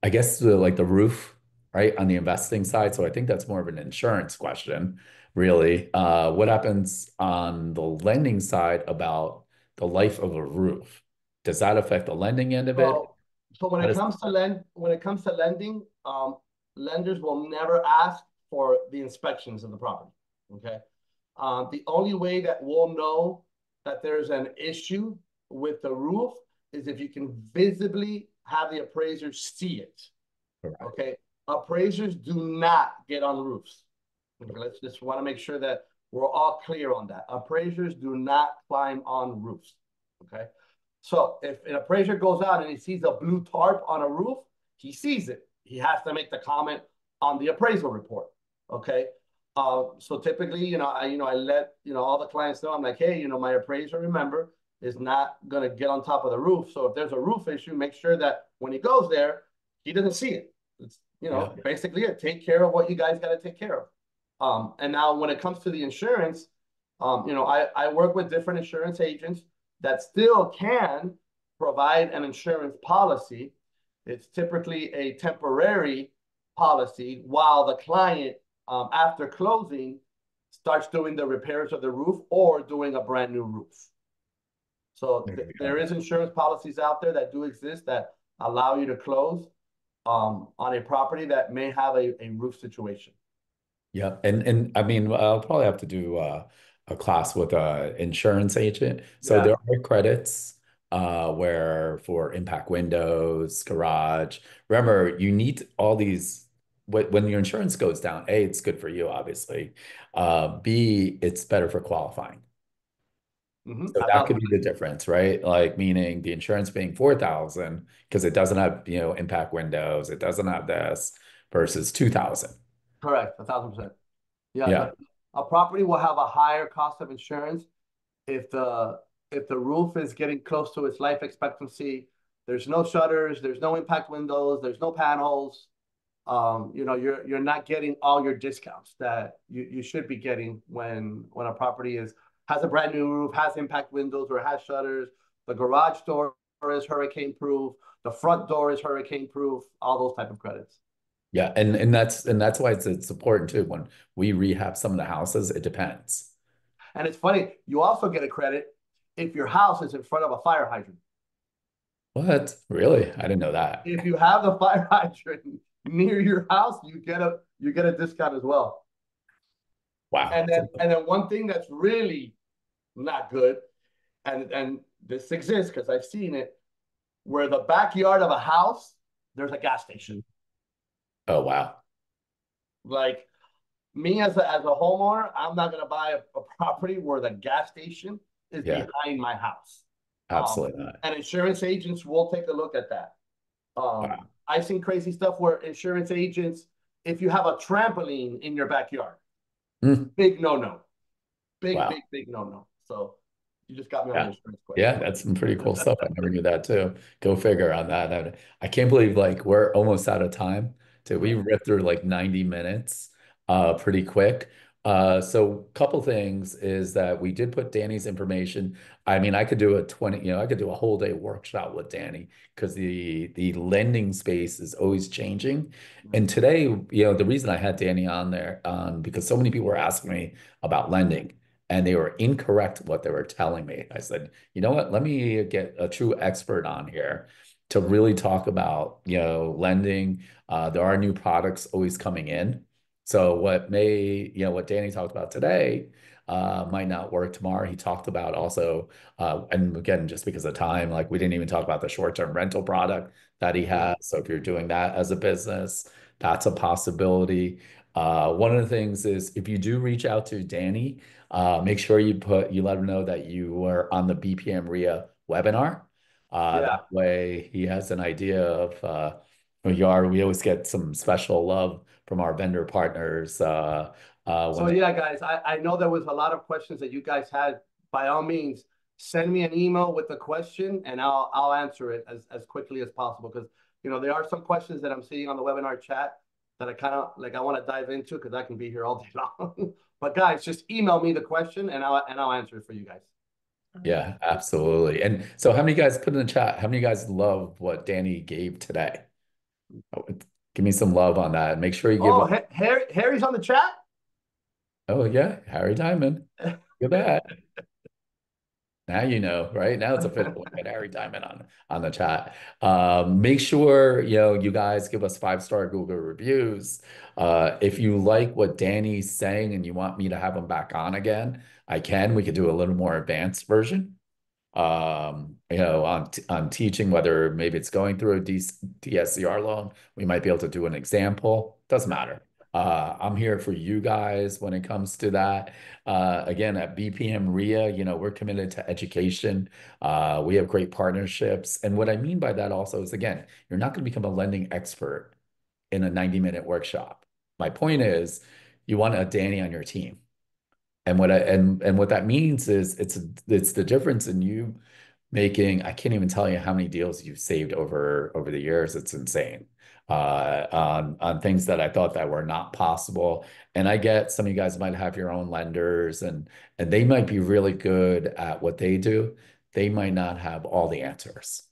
I guess like the roof, right, on the investing side. So I think that's more of an insurance question, really. What happens on the lending side about the life of a roof? Does that affect the lending end of it? So, so when How it does, comes to lending, lenders will never ask for the inspections of the property. Okay. The only way that we'll know that there's an issue with the roof is if you can visibly have the appraiser see it. correct. Okay. Appraisers do not get on roofs. Okay, let's just want to make sure that we're all clear on that. Appraisers do not climb on roofs. Okay. So if an appraiser goes out and he sees a blue tarp on a roof, he sees it. He has to make the comment on the appraisal report. Okay. So typically, I let all the clients know. I'm like, hey, my appraiser, remember, is not going to get on top of the roof. So if there's a roof issue, make sure that when he goes there, he doesn't see it. It's Yeah. basically it. Take care of what you guys got to take care of. And now when it comes to the insurance, I work with different insurance agents that still can provide an insurance policy. It's typically a temporary policy while the client, after closing, starts doing the repairs of the roof or doing a brand new roof. So There you there go. is insurance policies out there that do exist that allow you to close on a property that may have a roof situation. Yeah. And I mean, I'll probably have to do a class with a insurance agent. So Yeah. there are credits where for impact windows, garage. Remember, you need all these when your insurance goes down, A, it's good for you, obviously. B, it's better for qualifying. So A that thousand could be the difference, right? Like meaning the insurance being 4,000 because it doesn't have, impact windows, it doesn't have this versus 2,000. correct, 1,000%. Yeah, Yeah. a property will have a higher cost of insurance if the roof is getting close to its life expectancy. There's no shutters, there's no impact windows, there's no panels. You're not getting all your discounts that you should be getting when a property has a brand new roof, has impact windows, or has shutters. The garage door is hurricane proof. The front door is hurricane proof. All those type of credits. Yeah, and that's why it's important too. When we rehab some of the houses, it depends. And it's funny, you also get a credit if your house is in front of a fire hydrant. What? Really? I didn't know that. If you have the fire hydrant near your house, you get a discount as well. Wow. And then one thing that's really not good, and this exists because I've seen it, where the backyard of a house there's a gas station. Oh, wow. Like me as a homeowner, I'm not gonna buy a property where the gas station is Yeah, behind my house. absolutely not. And insurance agents will take a look at that. Wow. I've seen crazy stuff where insurance agents, if you have a trampoline in your backyard, Hmm. big no no, Wow. big no no. So you just got me on the Yeah. insurance question. Yeah, that's some pretty cool stuff. I never knew that too. Go figure on that. I can't believe like we're almost out of time. Did we rip through like 90 minutes pretty quick? So couple things is that we did put Danny's information. I mean, I could do a 20, I could do a whole day workshop with Danny because the lending space is always changing. And today, the reason I had Danny on there because so many people were asking me about lending and they were incorrect what they were telling me. I said, you know what? Let me get a true expert on here to really talk about, lending. There are new products always coming in. So what Danny talked about today might not work tomorrow. He talked about also, and again, just because of time, like we didn't even talk about the short-term rental product that he has. So if you're doing that as a business, that's a possibility. One of the things is if you do reach out to Danny, make sure you let him know that you were on the BPM RIA webinar. Yeah. That way he has an idea of who you are. We always get some special love from our vendor partners when So they. yeah, guys, I know there was a lot of questions that you guys had. By all means, send me an email with the question and I'll answer it as quickly as possible because there are some questions that I'm seeing on the webinar chat that I kind of like I want to dive into because I can be here all day long. But guys, just email me the question and I'll answer it for you guys. Yeah, absolutely. And so how many guys put in the chat? How many guys love what Danny gave today? Oh, give me some love on that. Make sure you give Oh, up. Harry's on the chat. Oh yeah, Harry Diamond. Look at that. Now you know, right? Now it's official. We got Harry Diamond on the chat. Make sure you guys give us 5-star Google reviews. If you like what Danny's saying and you want me to have him back on again, I can. We could do a little more advanced version. On teaching whether maybe it's going through a DSCR loan, we might be able to do an example. Doesn't matter. I'm here for you guys when it comes to that. Again, at BPM RIA, we're committed to education. We have great partnerships. And what I mean by that also is, again, you're not going to become a lending expert in a 90-minute workshop. My point is, you want a Danny on your team. And what that means is it's the difference in you making, I can't even tell you how many deals you've saved over the years. It's insane. On things that I thought that were not possible. And I get some of you guys might have your own lenders and they might be really good at what they do. They might not have all the answers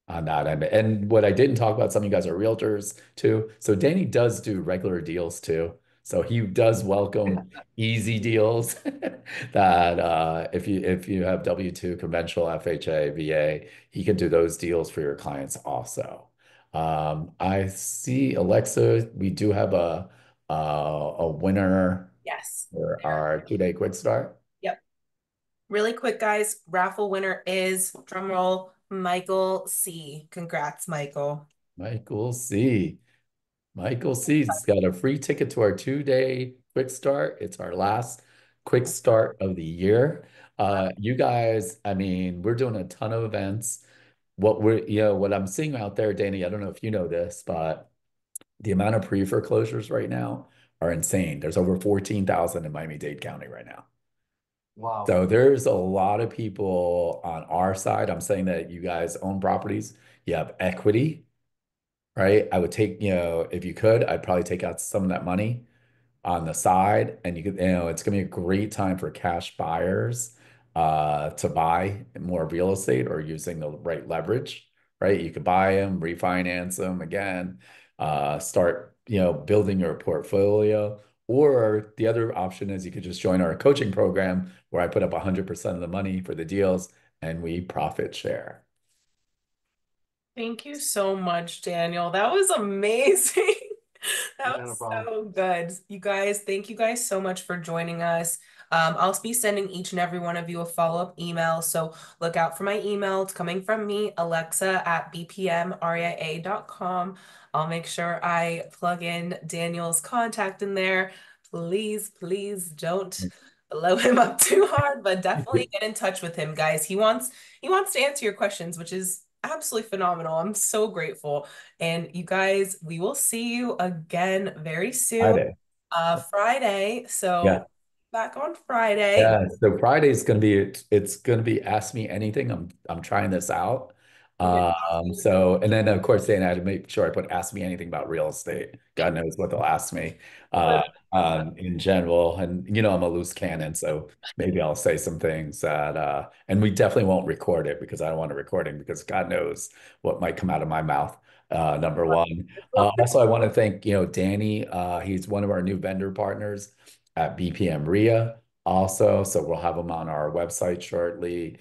on that end. And what I didn't talk about, some of you guys are realtors too. So Danny does do regular deals too. So he does welcome easy deals that if you have W-2 conventional FHA, VA, he can do those deals for your clients also. I see Alexa, we do have a winner Yes. for our 2-day quick start. Yep. Really quick, guys. Raffle winner is, drum roll, Michael C. Congrats, Michael. Michael C. Michael C's got a free ticket to our 2-day quick start. It's our last quick start of the year. You guys, I mean, we're doing a ton of events. What I'm seeing out there, Danny, I don't know if you know this, but the amount of pre-foreclosures right now are insane. There's over 14,000 in Miami-Dade County right now. Wow. So there's a lot of people on our side. I'm saying that you guys own properties, you have equity, right? I would take, if you could, I'd probably take out some of that money on the side, and it's gonna be a great time for cash buyers to buy more real estate or using the right leverage, right? You could buy them, refinance them again, start, building your portfolio. Or the other option is you could just join our coaching program where I put up 100% of the money for the deals and we profit share. Thank you so much, Daniel. That was amazing. That Yeah, no was problem. so good. You guys, thank you guys so much for joining us. I'll be sending each and every one of you a follow-up email. So look out for my email. It's coming from me, Alexa at bpmria.com. I'll make sure I plug in Daniel's contact in there. Please, please don't blow him up too hard, but definitely get in touch with him, guys. He wants to answer your questions, which is absolutely phenomenal. I'm so grateful. And you guys, we will see you again very soon, Friday. Friday. Yeah. So back on Friday. Yeah, so Friday is going to be it's going to be Ask Me Anything. I'm trying this out. Okay. So and then of course then I had to make sure I put Ask Me Anything about real estate. God knows what they'll ask me uh in general. And I'm a loose cannon, so maybe I'll say some things that and we definitely won't record it because I don't want a recording because God knows what might come out of my mouth. Number one. Also I want to thank, Danny. He's one of our new vendor partners at BPM RIA also. So we'll have him on our website shortly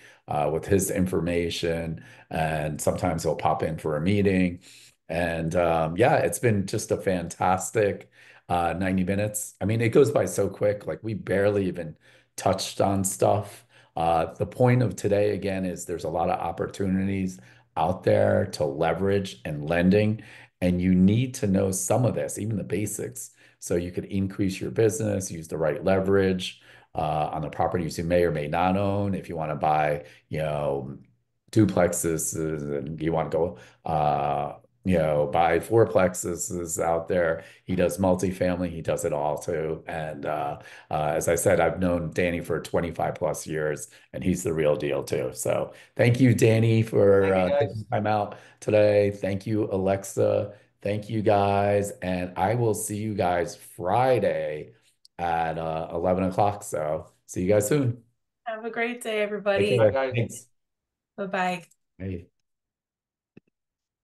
with his information. And sometimes he'll pop in for a meeting. And yeah, it's been just a fantastic 90 minutes. I mean, it goes by so quick. Like we barely even touched on stuff. The point of today, again, is there's a lot of opportunities out there to leverage and lending. And you need to know some of this, even the basics, so you could increase your business, use the right leverage on the properties you may or may not own. If you want to buy, duplexes and you want to go, buy fourplexes out there. He does multifamily. He does it all too. And as I said, I've known Danny for 25 plus years, and he's the real deal too. So thank you, Danny, for Thank you, taking guys. time out today. Thank you, Alexa. Thank you guys. And I will see you guys Friday at 11 o'clock. So see you guys soon. Have a great day, Take everybody. Bye, care. guys. Thanks. Bye-bye. Hey.